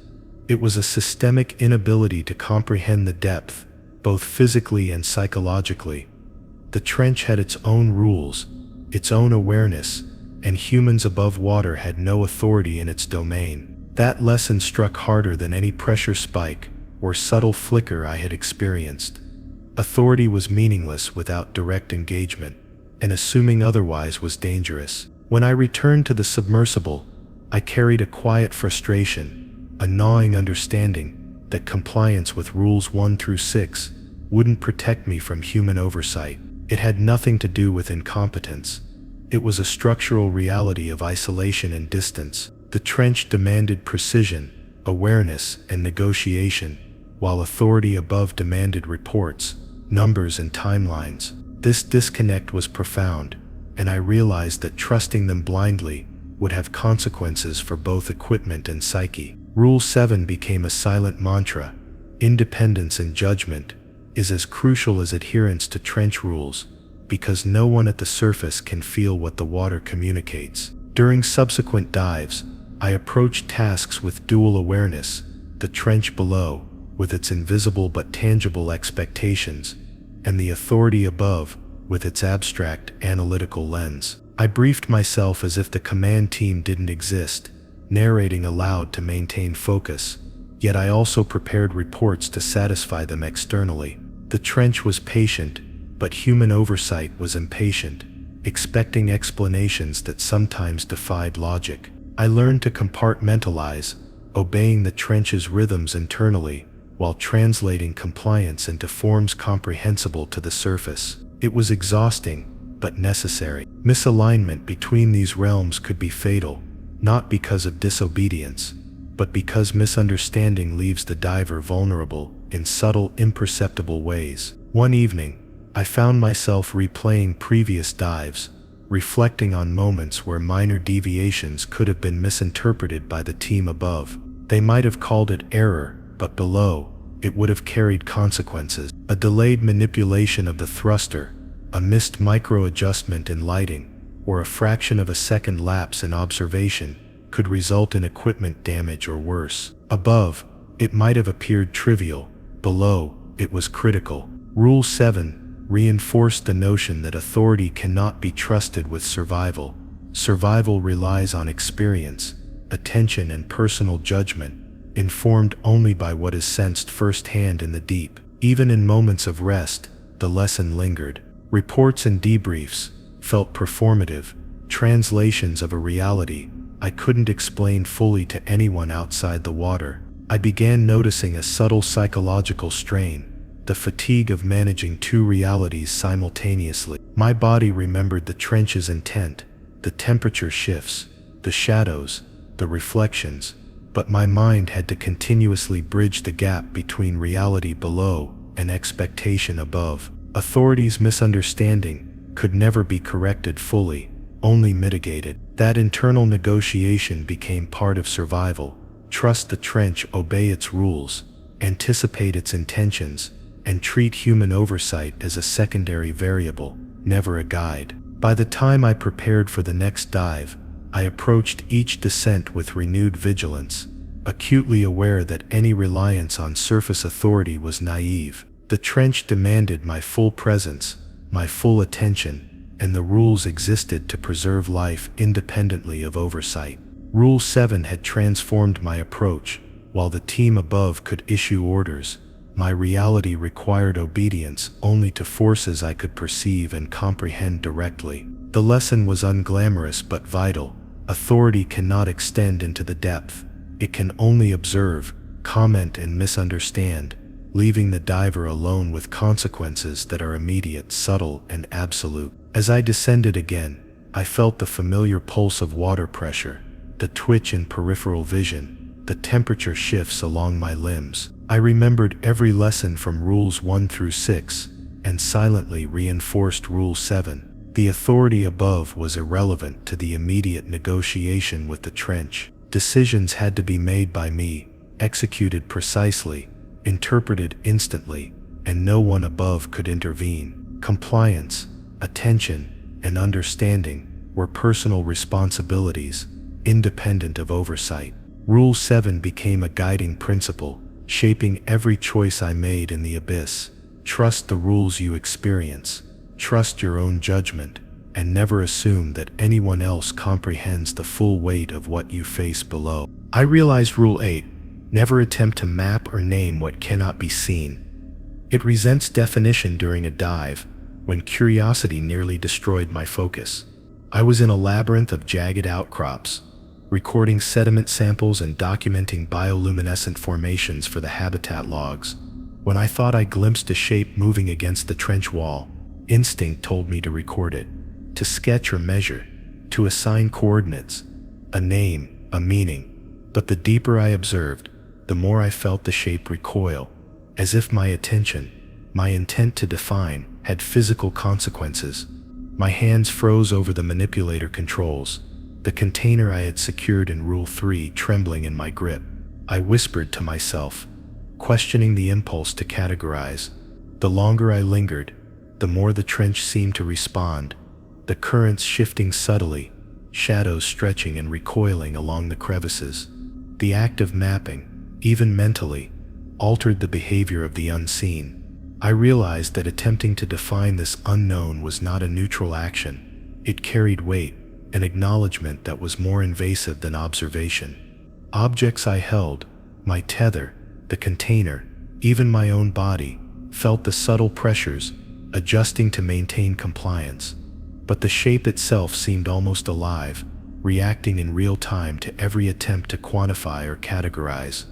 S1: It was a systemic inability to comprehend the depth, both physically and psychologically. The trench had its own rules, its own awareness, and humans above water had no authority in its domain. That lesson struck harder than any pressure spike or subtle flicker I had experienced. Authority was meaningless without direct engagement, and assuming otherwise was dangerous. When I returned to the submersible, I carried a quiet frustration, a gnawing understanding that compliance with rules 1 through 6 wouldn't protect me from human oversight. It had nothing to do with incompetence. It was a structural reality of isolation and distance. The trench demanded precision, awareness, and negotiation, while authority above demanded reports, numbers, and timelines. This disconnect was profound, and I realized that trusting them blindly would have consequences for both equipment and psyche. Rule 7 became a silent mantra. Independence in judgment is as crucial as adherence to trench rules, because no one at the surface can feel what the water communicates. During subsequent dives, I approached tasks with dual awareness: the trench below, with its invisible but tangible expectations, and the authority above, with its abstract, analytical lens. I briefed myself as if the command team didn't exist, narrating aloud to maintain focus, yet I also prepared reports to satisfy them externally. The trench was patient, but human oversight was impatient, expecting explanations that sometimes defied logic. I learned to compartmentalize, obeying the trench's rhythms internally, while translating compliance into forms comprehensible to the surface. It was exhausting, but necessary. Misalignment between these realms could be fatal, not because of disobedience, but because misunderstanding leaves the diver vulnerable in subtle, imperceptible ways. One evening, I found myself replaying previous dives, reflecting on moments where minor deviations could have been misinterpreted by the team above. They might have called it error, but below, it would have carried consequences. A delayed manipulation of the thruster, a missed micro-adjustment in lighting, or a fraction of a second lapse in observation could result in equipment damage or worse. Above, it might have appeared trivial. Below, it was critical. Rule 7 reinforced the notion that authority cannot be trusted with survival. Survival relies on experience, attention, and personal judgment, informed only by what is sensed firsthand in the deep. Even in moments of rest, the lesson lingered. Reports and debriefs felt performative, translations of a reality I couldn't explain fully to anyone outside the water. I began noticing a subtle psychological strain, the fatigue of managing two realities simultaneously. My body remembered the trench's intent, the temperature shifts, the shadows, the reflections, but my mind had to continuously bridge the gap between reality below and expectation above. Authority's misunderstanding could never be corrected fully, only mitigated. That internal negotiation became part of survival. Trust the trench, obey its rules, anticipate its intentions, and treat human oversight as a secondary variable, never a guide. By the time I prepared for the next dive, I approached each descent with renewed vigilance, acutely aware that any reliance on surface authority was naive. The trench demanded my full presence, my full attention, and the rules existed to preserve life independently of oversight. Rule 7 had transformed my approach. While the team above could issue orders, my reality required obedience only to forces I could perceive and comprehend directly. The lesson was unglamorous but vital. Authority cannot extend into the depth. It can only observe, comment, and misunderstand, leaving the diver alone with consequences that are immediate, subtle, and absolute. As I descended again, I felt the familiar pulse of water pressure, the twitch in peripheral vision, the temperature shifts along my limbs. I remembered every lesson from Rules 1 through 6, and silently reinforced Rule 7. The authority above was irrelevant to the immediate negotiation with the trench. Decisions had to be made by me, executed precisely, interpreted instantly, and no one above could intervene. Compliance, attention, and understanding were personal responsibilities, independent of oversight. Rule 7 became a guiding principle, shaping every choice I made in the abyss. Trust the rules you experience, trust your own judgment, and never assume that anyone else comprehends the full weight of what you face below. I realized Rule 8, never attempt to map or name what cannot be seen. It resents definition during a dive, when curiosity nearly destroyed my focus. I was in a labyrinth of jagged outcrops, recording sediment samples and documenting bioluminescent formations for the habitat logs. When I thought I glimpsed a shape moving against the trench wall, instinct told me to record it, to sketch or measure, to assign coordinates, a name, a meaning. But the deeper I observed, the more I felt the shape recoil, as if my attention, my intent to define, had physical consequences. My hands froze over the manipulator controls, the container I had secured in Rule 3 trembling in my grip. I whispered to myself, questioning the impulse to categorize. The longer I lingered, the more the trench seemed to respond, the currents shifting subtly, shadows stretching and recoiling along the crevices. The act of mapping, even mentally, altered the behavior of the unseen. I realized that attempting to define this unknown was not a neutral action. It carried weight, an acknowledgement that was more invasive than observation. Objects I held, my tether, the container, even my own body, felt the subtle pressures, adjusting to maintain compliance. But the shape itself seemed almost alive, reacting in real time to every attempt to quantify or categorize.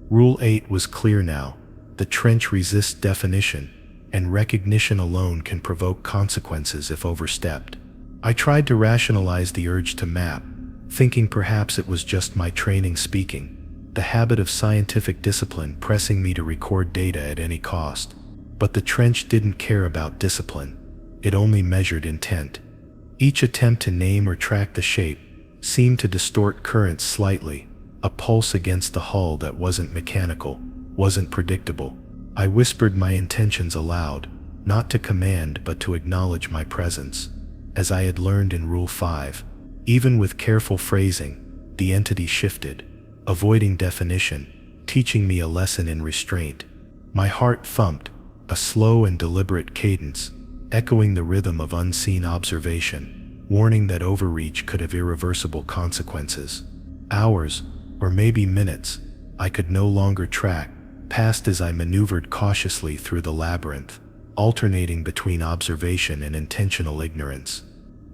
S1: Rule 8 was clear now. The trench resists definition, and recognition alone can provoke consequences if overstepped. I tried to rationalize the urge to map, thinking perhaps it was just my training speaking, the habit of scientific discipline pressing me to record data at any cost. But the trench didn't care about discipline. It only measured intent. Each attempt to name or track the shape seemed to distort currents slightly, a pulse against the hull that wasn't mechanical, wasn't predictable. I whispered my intentions aloud, not to command but to acknowledge my presence. As I had learned in Rule 5, even with careful phrasing, the entity shifted, avoiding definition, teaching me a lesson in restraint. My heart thumped, a slow and deliberate cadence, echoing the rhythm of unseen observation, warning that overreach could have irreversible consequences. Hours, or maybe minutes, I could no longer track, passed as I maneuvered cautiously through the labyrinth, alternating between observation and intentional ignorance.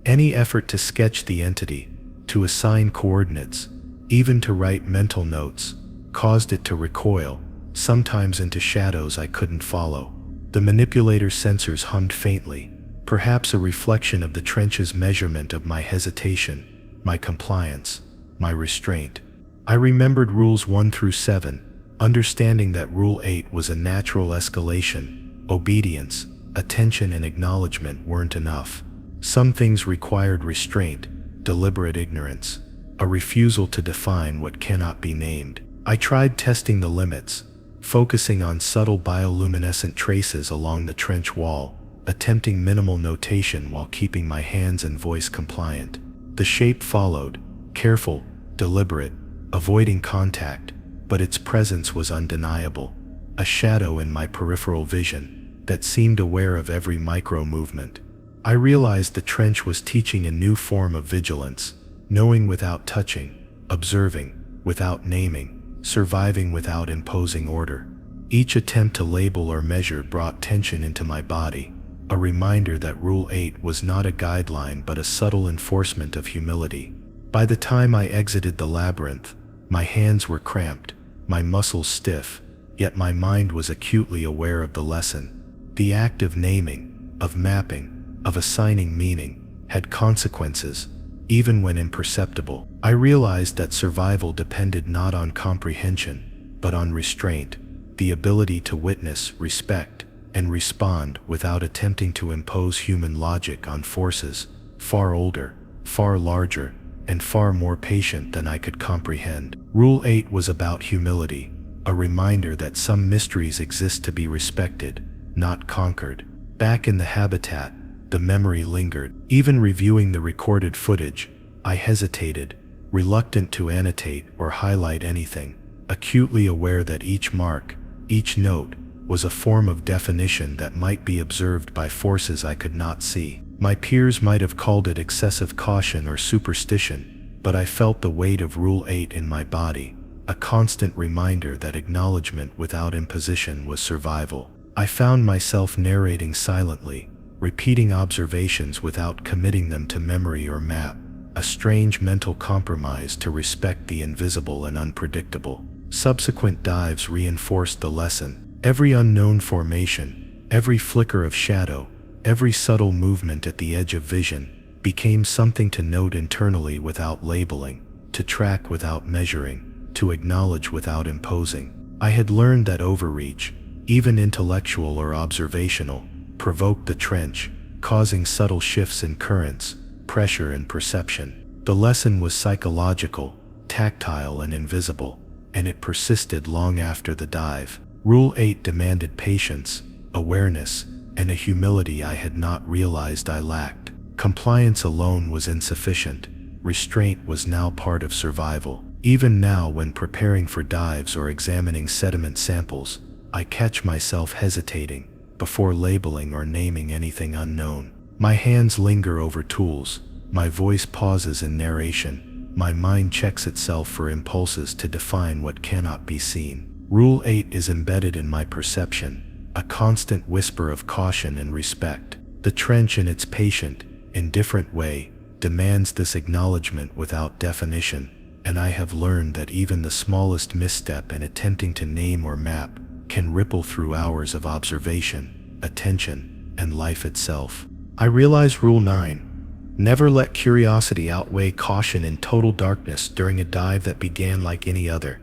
S1: Any effort to sketch the entity, to assign coordinates, even to write mental notes, caused it to recoil, sometimes into shadows I couldn't follow. The manipulator sensors hummed faintly, perhaps a reflection of the trench's measurement of my hesitation, my compliance, my restraint. I remembered Rules 1 through 7, understanding that Rule 8 was a natural escalation. Obedience, attention, and acknowledgement weren't enough. Some things required restraint, deliberate ignorance, a refusal to define what cannot be named. I tried testing the limits, focusing on subtle bioluminescent traces along the trench wall, attempting minimal notation while keeping my hands and voice compliant. The shape followed, careful, deliberate, avoiding contact, but its presence was undeniable, a shadow in my peripheral vision that seemed aware of every micro-movement. I realized the trench was teaching a new form of vigilance, knowing without touching, observing without naming, surviving without imposing order. Each attempt to label or measure brought tension into my body, a reminder that Rule 8 was not a guideline but a subtle enforcement of humility. By the time I exited the labyrinth, my hands were cramped, my muscles stiff, yet my mind was acutely aware of the lesson. The act of naming, of mapping, of assigning meaning, had consequences, even when imperceptible. I realized that survival depended not on comprehension, but on restraint, the ability to witness, respect, and respond without attempting to impose human logic on forces far older, far larger, and far more patient than I could comprehend. Rule 8 was about humility, a reminder that some mysteries exist to be respected, not conquered. Back in the habitat, the memory lingered. Even reviewing the recorded footage, I hesitated, reluctant to annotate or highlight anything, acutely aware that each mark, each note, was a form of definition that might be observed by forces I could not see. My peers might have called it excessive caution or superstition, but I felt the weight of Rule 8 in my body, a constant reminder that acknowledgement without imposition was survival. I found myself narrating silently, repeating observations without committing them to memory or map, a strange mental compromise to respect the invisible and unpredictable. Subsequent dives reinforced the lesson. Every unknown formation, every flicker of shadow, every subtle movement at the edge of vision became something to note internally without labeling, to track without measuring, to acknowledge without imposing. I had learned that overreach, even intellectual or observational, provoked the trench, causing subtle shifts in currents, pressure, and perception. The lesson was psychological, tactile, and invisible, and it persisted long after the dive. Rule 8 demanded patience, awareness, and a humility I had not realized I lacked. Compliance alone was insufficient. Restraint was now part of survival. Even now, when preparing for dives or examining sediment samples, I catch myself hesitating before labeling or naming anything unknown. My hands linger over tools, my voice pauses in narration, my mind checks itself for impulses to define what cannot be seen. Rule 8 is embedded in my perception, a constant whisper of caution and respect. The trench, in its patient, indifferent way, demands this acknowledgement without definition, and I have learned that even the smallest misstep in attempting to name or map can ripple through hours of observation, attention, and life itself. I realize Rule 9. Never let curiosity outweigh caution in total darkness during a dive that began like any other,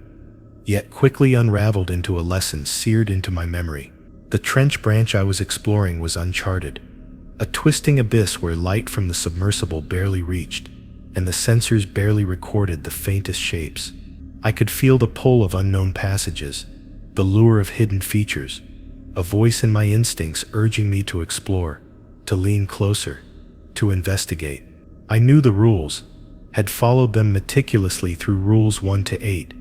S1: yet quickly unraveled into a lesson seared into my memory. The trench branch I was exploring was uncharted, a twisting abyss where light from the submersible barely reached, and the sensors barely recorded the faintest shapes. I could feel the pull of unknown passages, the lure of hidden features, a voice in my instincts urging me to explore, to lean closer, to investigate. I knew the rules, had followed them meticulously through rules 1 to 8,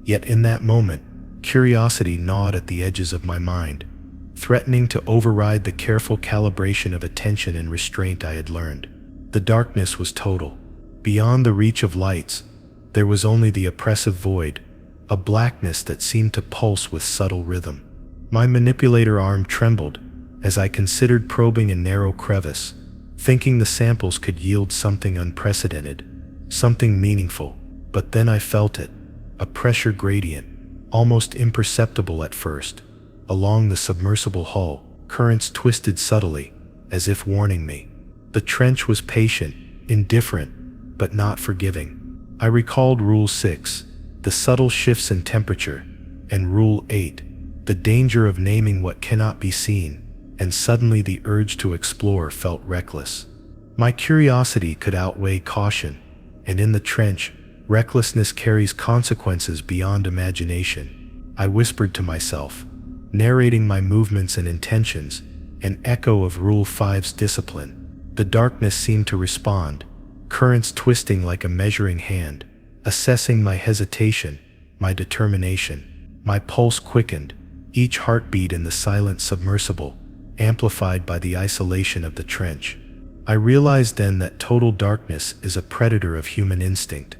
S1: yet in that moment, curiosity gnawed at the edges of my mind, threatening to override the careful calibration of attention and restraint I had learned. The darkness was total. Beyond the reach of lights, there was only the oppressive void, a blackness that seemed to pulse with subtle rhythm. My manipulator arm trembled as I considered probing a narrow crevice, thinking the samples could yield something unprecedented, something meaningful. But then I felt it, a pressure gradient, almost imperceptible at first, along the submersible hull. Currents twisted subtly, as if warning me. The trench was patient, indifferent, but not forgiving. I recalled Rule 6, the subtle shifts in temperature, and Rule 8, the danger of naming what cannot be seen, and suddenly the urge to explore felt reckless. My curiosity could outweigh caution, and in the trench, recklessness carries consequences beyond imagination. I whispered to myself, narrating my movements and intentions, an echo of Rule 5's discipline. The darkness seemed to respond, currents twisting like a measuring hand, assessing my hesitation, my determination. My pulse quickened, each heartbeat in the silent submersible, amplified by the isolation of the trench. I realized then that total darkness is a predator of human instinct.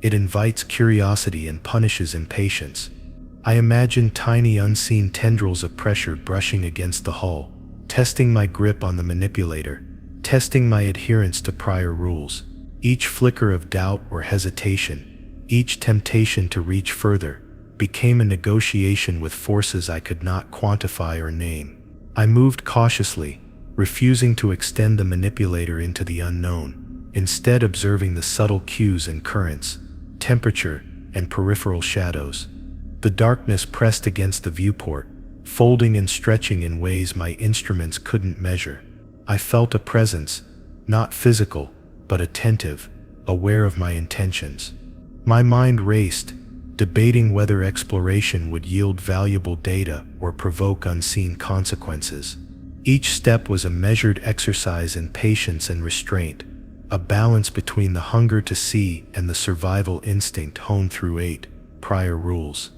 S1: It invites curiosity and punishes impatience. I imagined tiny unseen tendrils of pressure brushing against the hull, testing my grip on the manipulator, testing my adherence to prior rules. Each flicker of doubt or hesitation, each temptation to reach further, became a negotiation with forces I could not quantify or name. I moved cautiously, refusing to extend the manipulator into the unknown, instead observing the subtle cues and currents, temperature, and peripheral shadows. The darkness pressed against the viewport, folding and stretching in ways my instruments couldn't measure. I felt a presence, not physical, but attentive, aware of my intentions. My mind raced, debating whether exploration would yield valuable data or provoke unseen consequences. Each step was a measured exercise in patience and restraint, a balance between the hunger to see and the survival instinct honed through 8 prior rules.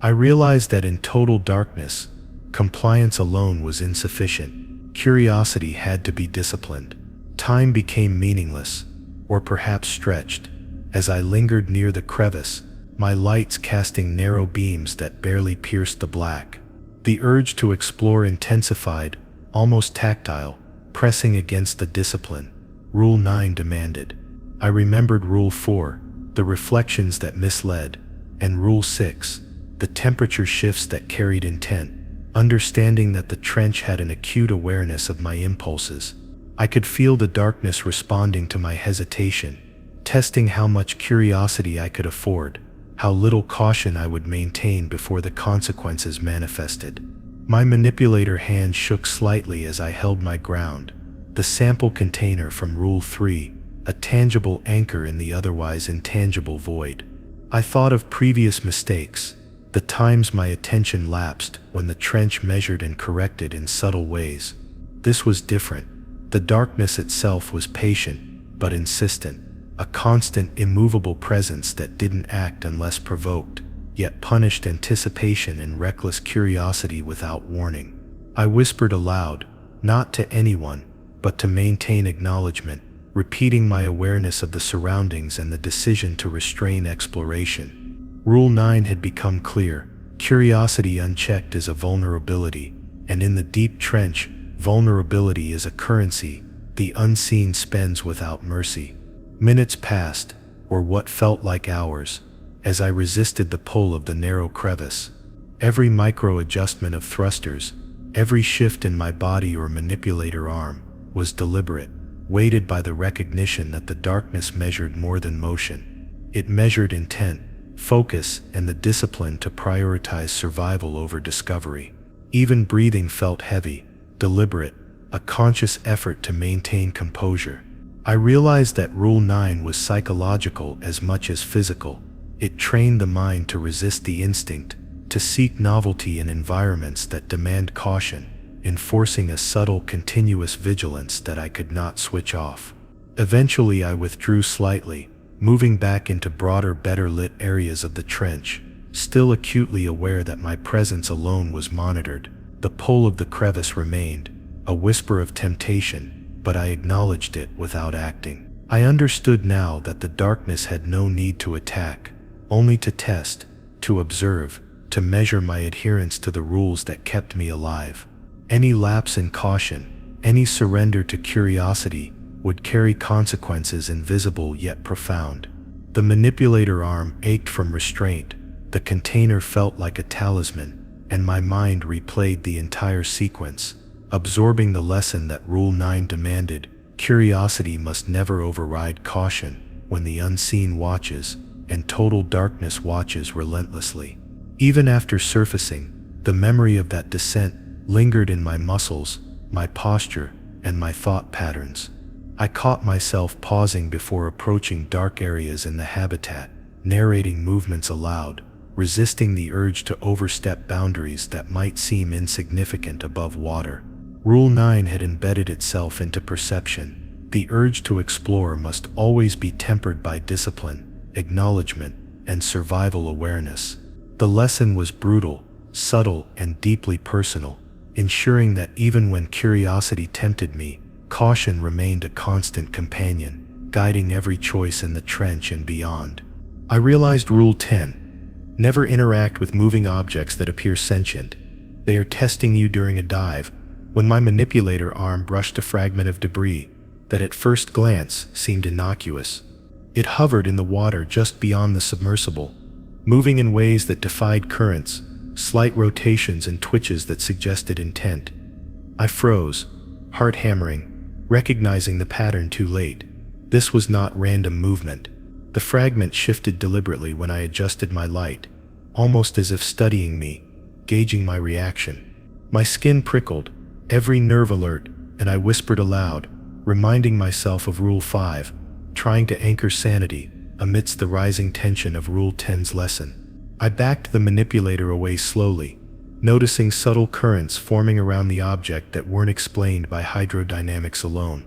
S1: I realized that in total darkness, compliance alone was insufficient. Curiosity had to be disciplined. Time became meaningless, or perhaps stretched, as I lingered near the crevice, my lights casting narrow beams that barely pierced the black. The urge to explore intensified, almost tactile, pressing against the discipline Rule 9 demanded. I remembered Rule 4, the reflections that misled, and Rule 6, the temperature shifts that carried intent, understanding that the trench had an acute awareness of my impulses. I could feel the darkness responding to my hesitation, testing how much curiosity I could afford, how little caution I would maintain before the consequences manifested. My manipulator hand shook slightly as I held my ground, the sample container from Rule 3, a tangible anchor in the otherwise intangible void. I thought of previous mistakes, the times my attention lapsed when the trench measured and corrected in subtle ways. This was different. The darkness itself was patient, but insistent, a constant, immovable presence that didn't act unless provoked, yet punished anticipation and reckless curiosity without warning. I whispered aloud, not to anyone, but to maintain acknowledgement, repeating my awareness of the surroundings and the decision to restrain exploration. Rule 9 had become clear. Curiosity unchecked is a vulnerability, and in the deep trench, vulnerability is a currency the unseen spends without mercy. Minutes passed, or what felt like hours, as I resisted the pull of the narrow crevice. Every micro-adjustment of thrusters, every shift in my body or manipulator arm, was deliberate, weighted by the recognition that the darkness measured more than motion. It measured intent, focus, and the discipline to prioritize survival over discovery. Even breathing felt heavy, deliberate, a conscious effort to maintain composure. I realized that Rule 9 was psychological as much as physical. It trained the mind to resist the instinct, to seek novelty in environments that demand caution, enforcing a subtle, continuous vigilance that I could not switch off. Eventually I withdrew slightly, moving back into broader, better lit areas of the trench, still acutely aware that my presence alone was monitored. The pull of the crevice remained, a whisper of temptation, but I acknowledged it without acting. I understood now that the darkness had no need to attack, only to test, to observe, to measure my adherence to the rules that kept me alive. Any lapse in caution, any surrender to curiosity, would carry consequences invisible yet profound. The manipulator arm ached from restraint, the container felt like a talisman, and my mind replayed the entire sequence, absorbing the lesson that Rule 9 demanded. Curiosity must never override caution when the unseen watches, and total darkness watches relentlessly. Even after surfacing, the memory of that descent lingered in my muscles, my posture, and my thought patterns. I caught myself pausing before approaching dark areas in the habitat, narrating movements aloud, resisting the urge to overstep boundaries that might seem insignificant above water. Rule 9 had embedded itself into perception. The urge to explore must always be tempered by discipline, acknowledgement, and survival awareness. The lesson was brutal, subtle, and deeply personal, ensuring that even when curiosity tempted me, caution remained a constant companion, guiding every choice in the trench and beyond. I realized Rule 10. Never interact with moving objects that appear sentient. They are testing you during a dive. When my manipulator arm brushed a fragment of debris that at first glance seemed innocuous, It hovered in the water just beyond the submersible, moving in ways that defied currents, slight rotations and twitches that suggested intent. I froze, heart hammering, recognizing the pattern too late. This was not random movement. The fragment shifted deliberately when I adjusted my light, almost as if studying me, gauging my reaction. My skin prickled, every nerve alert, and I whispered aloud, reminding myself of Rule 5, trying to anchor sanity amidst the rising tension of Rule 10's lesson. I backed the manipulator away slowly, noticing subtle currents forming around the object that weren't explained by hydrodynamics alone.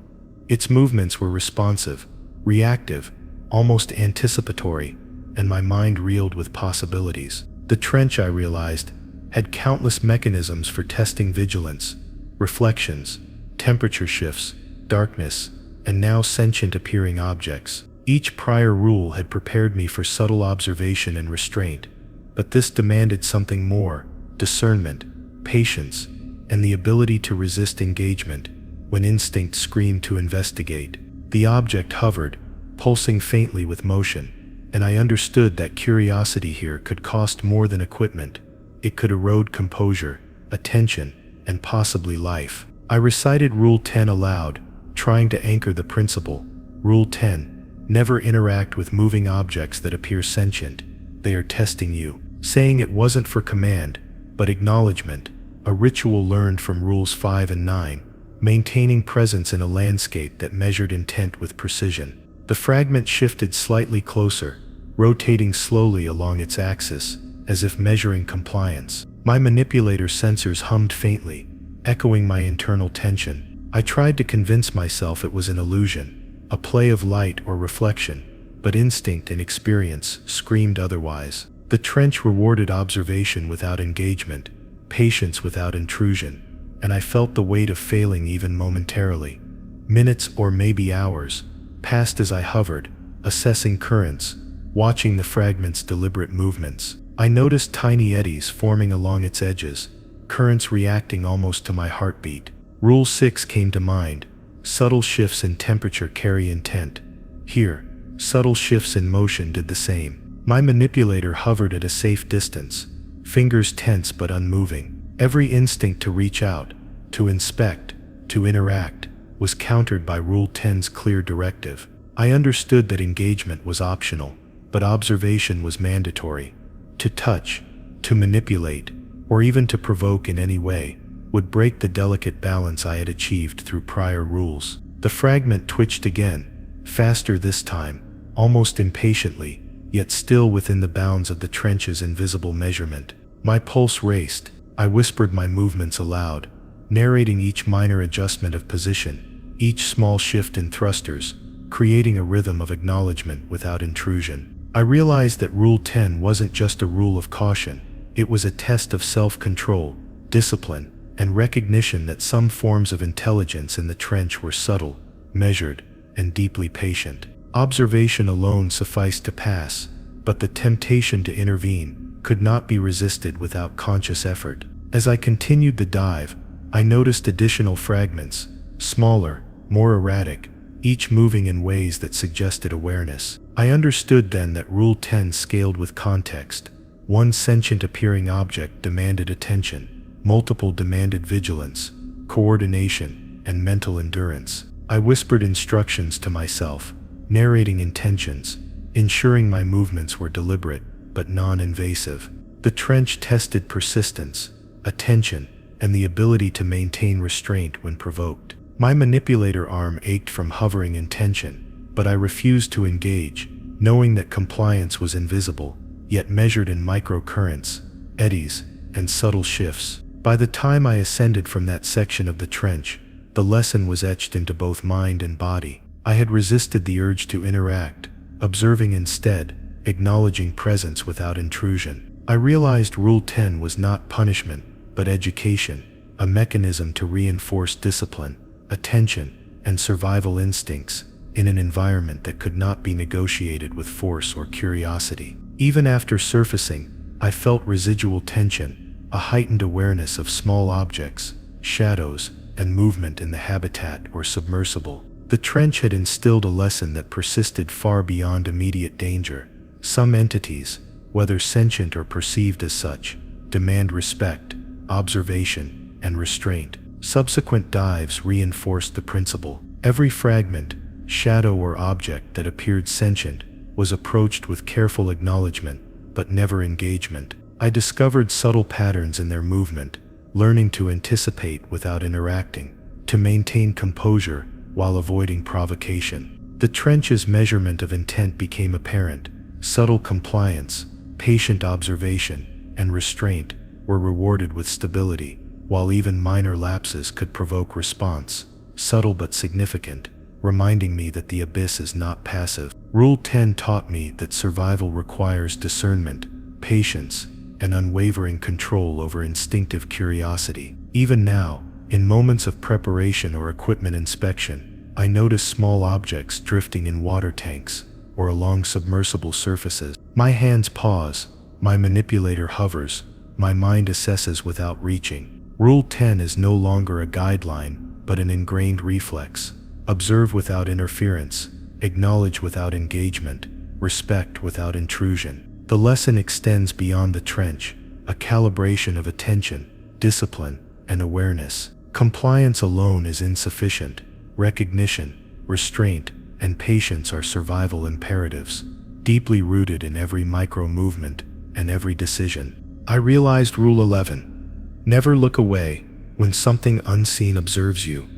S1: Its movements were responsive, reactive, almost anticipatory, and my mind reeled with possibilities. The trench, I realized, had countless mechanisms for testing vigilance, reflections, temperature shifts, darkness, and now sentient appearing objects. Each prior rule had prepared me for subtle observation and restraint, but this demanded something more: discernment, patience, and the ability to resist engagement when instinct screamed to investigate. The object hovered, pulsing faintly with motion, and I understood that curiosity here could cost more than equipment. It could erode composure, attention, and possibly life. I recited Rule 10 aloud, trying to anchor the principle. Rule 10: never interact with moving objects that appear sentient. They are testing you. Saying it wasn't for command, but acknowledgement, a ritual learned from Rules 5 and 9, maintaining presence in a landscape that measured intent with precision. The fragment shifted slightly closer, rotating slowly along its axis, as if measuring compliance. My manipulator sensors hummed faintly, echoing my internal tension. I tried to convince myself it was an illusion, a play of light or reflection, but instinct and experience screamed otherwise. The trench rewarded observation without engagement, patience without intrusion, and I felt the weight of failing even momentarily. Minutes, or maybe hours, passed as I hovered, assessing currents, watching the fragment's deliberate movements. I noticed tiny eddies forming along its edges, currents reacting almost to my heartbeat. Rule 6 came to mind: subtle shifts in temperature carry intent. Here, subtle shifts in motion did the same. My manipulator hovered at a safe distance, fingers tense but unmoving. Every instinct to reach out, to inspect, to interact, was countered by Rule 10's clear directive. I understood that engagement was optional, but observation was mandatory. To touch, to manipulate, or even to provoke in any way, would break the delicate balance I had achieved through prior rules. The fragment twitched again, faster this time, almost impatiently, yet still within the bounds of the trench's invisible measurement. My pulse raced. I whispered my movements aloud, narrating each minor adjustment of position, each small shift in thrusters, creating a rhythm of acknowledgement without intrusion. I realized that Rule 10 wasn't just a rule of caution. It was a test of self-control, discipline, and recognition that some forms of intelligence in the trench were subtle, measured, and deeply patient. Observation alone sufficed to pass, but the temptation to intervene could not be resisted without conscious effort. As I continued the dive, I noticed additional fragments, smaller, more erratic, each moving in ways that suggested awareness. I understood then that Rule 10 scaled with context. One sentient appearing object demanded attention. Multiple demanded vigilance, coordination, and mental endurance. I whispered instructions to myself, narrating intentions, ensuring my movements were deliberate but non-invasive. The trench tested persistence, attention, and the ability to maintain restraint when provoked. My manipulator arm ached from hovering in tension, but I refused to engage, knowing that compliance was invisible, yet measured in microcurrents, eddies, and subtle shifts. By the time I ascended from that section of the trench, the lesson was etched into both mind and body. I had resisted the urge to interact, observing instead, acknowledging presence without intrusion. I realized Rule 10 was not punishment, but education, a mechanism to reinforce discipline, attention, and survival instincts in an environment that could not be negotiated with force or curiosity. Even after surfacing, I felt residual tension, a heightened awareness of small objects, shadows, and movement in the habitat or submersible. The trench had instilled a lesson that persisted far beyond immediate danger. Some entities, whether sentient or perceived as such, demand respect, observation, and restraint. Subsequent dives reinforced the principle. Every fragment, shadow, or object that appeared sentient was approached with careful acknowledgement, but never engagement. I discovered subtle patterns in their movement, learning to anticipate without interacting, to maintain composure while avoiding provocation. The trench's measurement of intent became apparent. Subtle compliance, patient observation, and restraint were rewarded with stability, while even minor lapses could provoke response, subtle but significant, reminding me that the abyss is not passive. Rule 10 taught me that survival requires discernment, patience, and unwavering control over instinctive curiosity. Even now, in moments of preparation or equipment inspection, I notice small objects drifting in water tanks or along submersible surfaces. My hands pause, my manipulator hovers, my mind assesses without reaching. Rule 10 is no longer a guideline, but an ingrained reflex. Observe without interference, acknowledge without engagement, respect without intrusion. The lesson extends beyond the trench, a calibration of attention, discipline, and awareness. Compliance alone is insufficient. Recognition, restraint, and patience are survival imperatives, deeply rooted in every micro-movement and every decision. I realized Rule 11. Never look away when something unseen observes you.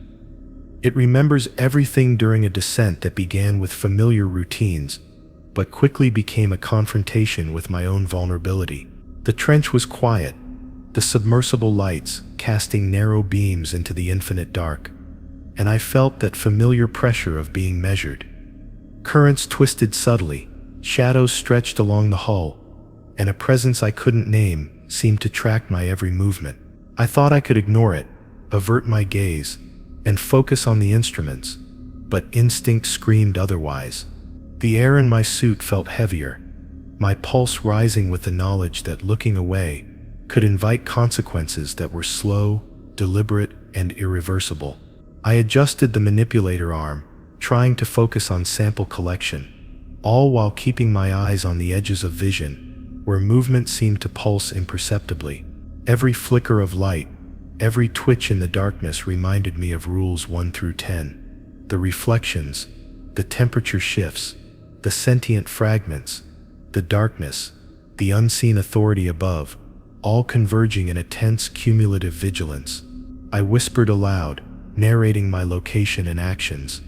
S1: It remembers everything during a descent that began with familiar routines, but quickly became a confrontation with my own vulnerability. The trench was quiet, the submersible lights casting narrow beams into the infinite dark, and I felt that familiar pressure of being measured. Currents twisted subtly, shadows stretched along the hull, and a presence I couldn't name seemed to track my every movement. I thought I could ignore it, avert my gaze, and focus on the instruments, but instinct screamed otherwise. The air in my suit felt heavier, my pulse rising with the knowledge that looking away could invite consequences that were slow, deliberate, and irreversible. I adjusted the manipulator arm, trying to focus on sample collection, all while keeping my eyes on the edges of vision, where movement seemed to pulse imperceptibly. Every flicker of light, every twitch in the darkness reminded me of rules 1 through 10. The reflections, the temperature shifts, the sentient fragments, the darkness, the unseen authority above, all converging in a tense cumulative vigilance. I whispered aloud, narrating my location and actions,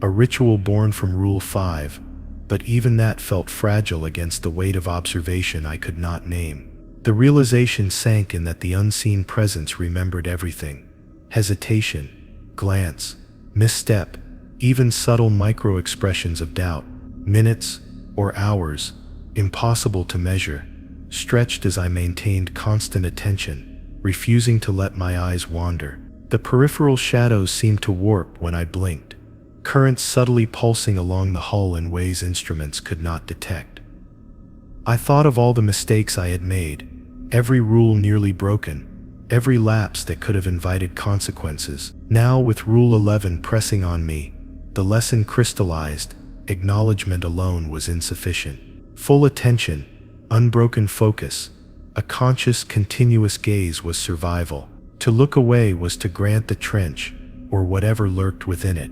S1: a ritual born from Rule 5, but even that felt fragile against the weight of observation I could not name. The realization sank in that the unseen presence remembered everything. Hesitation, glance, misstep, even subtle micro-expressions of doubt, minutes or hours, impossible to measure, stretched as I maintained constant attention, refusing to let my eyes wander. The peripheral shadows seemed to warp when I blinked, currents subtly pulsing along the hull in ways instruments could not detect. I thought of all the mistakes I had made, every rule nearly broken, every lapse that could have invited consequences. Now, with Rule 11 pressing on me, the lesson crystallized. Acknowledgement alone was insufficient. Full attention, unbroken focus, a conscious, continuous gaze was survival. To look away was to grant the trench, or whatever lurked within it,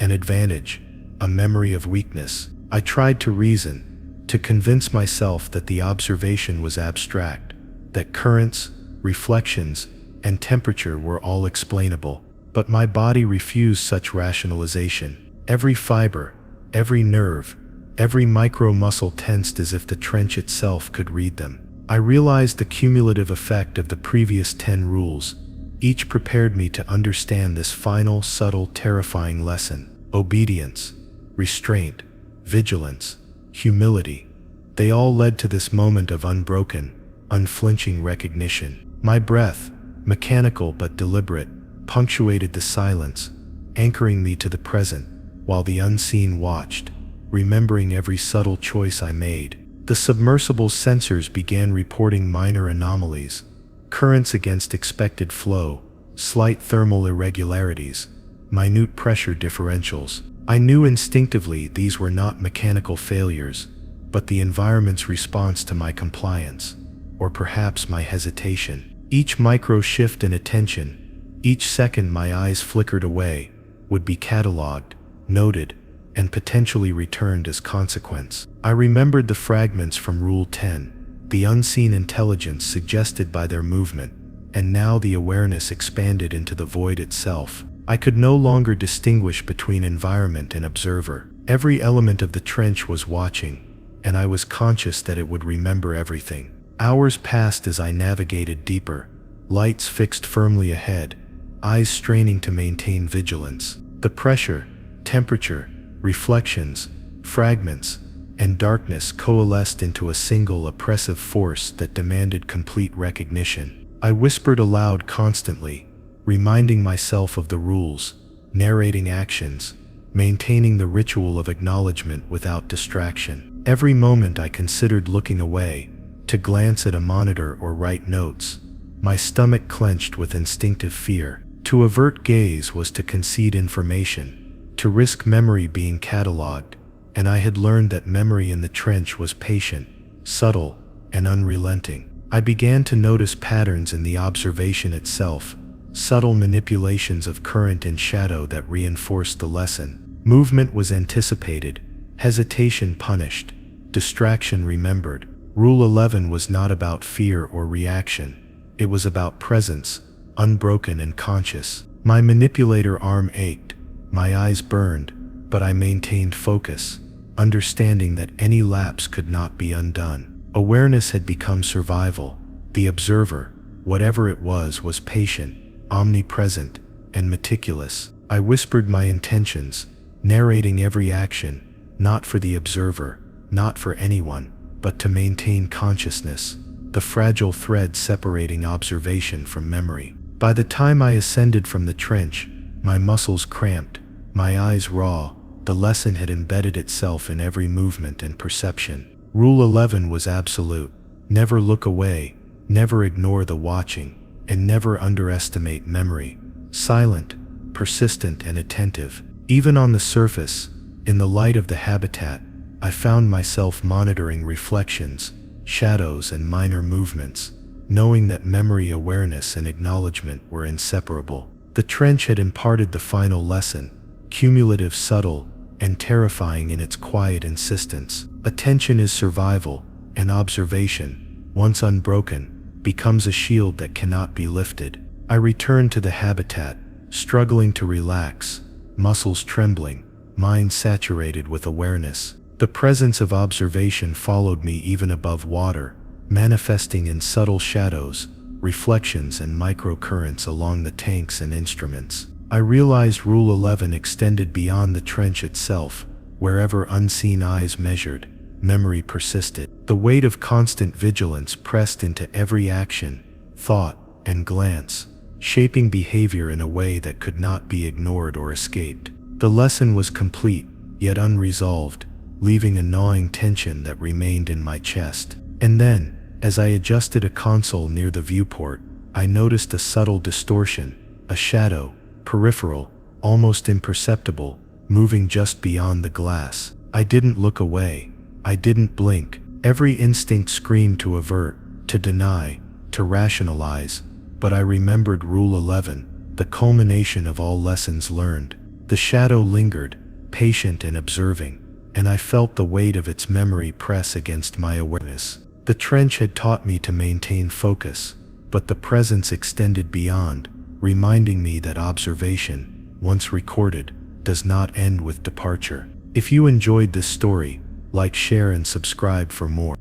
S1: an advantage, a memory of weakness. I tried to reason, to convince myself that the observation was abstract, that currents, reflections, and temperature were all explainable, but my body refused such rationalization. Every fiber, every nerve, every micro-muscle tensed as if the trench itself could read them. I realized the cumulative effect of the previous 10 rules. Each prepared me to understand this final, subtle, terrifying lesson. Obedience, restraint, vigilance, humility. They all led to this moment of unbroken, unflinching recognition. My breath, mechanical but deliberate, punctuated the silence, anchoring me to the present, while the unseen watched, remembering every subtle choice I made. The submersible's sensors began reporting minor anomalies, currents against expected flow, slight thermal irregularities, minute pressure differentials. I knew instinctively these were not mechanical failures, but the environment's response to my compliance, or perhaps my hesitation. Each micro shift in attention, each second my eyes flickered away, would be cataloged, noted, and potentially returned as consequence. I remembered the fragments from Rule 10, the unseen intelligence suggested by their movement, and now the awareness expanded into the void itself. I could no longer distinguish between environment and observer. Every element of the trench was watching, and I was conscious that it would remember everything. Hours passed as I navigated deeper, lights fixed firmly ahead, eyes straining to maintain vigilance. The pressure, temperature, reflections, fragments, and darkness coalesced into a single oppressive force that demanded complete recognition. I whispered aloud constantly, reminding myself of the rules, narrating actions, maintaining the ritual of acknowledgement without distraction. Every moment I considered looking away, to glance at a monitor or write notes. My stomach clenched with instinctive fear. To avert gaze was to concede information, to risk memory being cataloged, and I had learned that memory in the trench was patient, subtle, and unrelenting. I began to notice patterns in the observation itself, subtle manipulations of current and shadow that reinforced the lesson. Movement was anticipated, hesitation punished, distraction remembered. Rule 11 was not about fear or reaction. It was about presence, unbroken and conscious. My manipulator arm ached, my eyes burned, but I maintained focus, understanding that any lapse could not be undone. Awareness had become survival. The observer, whatever it was patient, omnipresent, and meticulous. I whispered my intentions, narrating every action, not for the observer, not for anyone, but to maintain consciousness, the fragile thread separating observation from memory. By the time I ascended from the trench, my muscles cramped, my eyes raw. The lesson had embedded itself in every movement and perception. Rule 11 was absolute. Never look away, never ignore the watching, and never underestimate memory. Silent, persistent, and attentive. Even on the surface, in the light of the habitat, I found myself monitoring reflections, shadows, and minor movements, knowing that memory, awareness, and acknowledgement were inseparable. The trench had imparted the final lesson, cumulative, subtle, and terrifying in its quiet insistence. Attention is survival, and observation, once unbroken, becomes a shield that cannot be lifted. I returned to the habitat, struggling to relax, muscles trembling, mind saturated with awareness. The presence of observation followed me even above water, manifesting in subtle shadows, reflections, and microcurrents along the tanks and instruments. I realized Rule 11 extended beyond the trench itself. Wherever unseen eyes measured, memory persisted. The weight of constant vigilance pressed into every action, thought, and glance, shaping behavior in a way that could not be ignored or escaped. The lesson was complete, yet unresolved, leaving a gnawing tension that remained in my chest. And then, as I adjusted a console near the viewport, I noticed a subtle distortion, a shadow, peripheral, almost imperceptible, moving just beyond the glass. I didn't look away. I didn't blink. Every instinct screamed to avert, to deny, to rationalize. But I remembered Rule 11, the culmination of all lessons learned. The shadow lingered, patient and observing, and I felt the weight of its memory press against my awareness. The trench had taught me to maintain focus, but the presence extended beyond, reminding me that observation, once recorded, does not end with departure. If you enjoyed this story, like, share, and subscribe for more.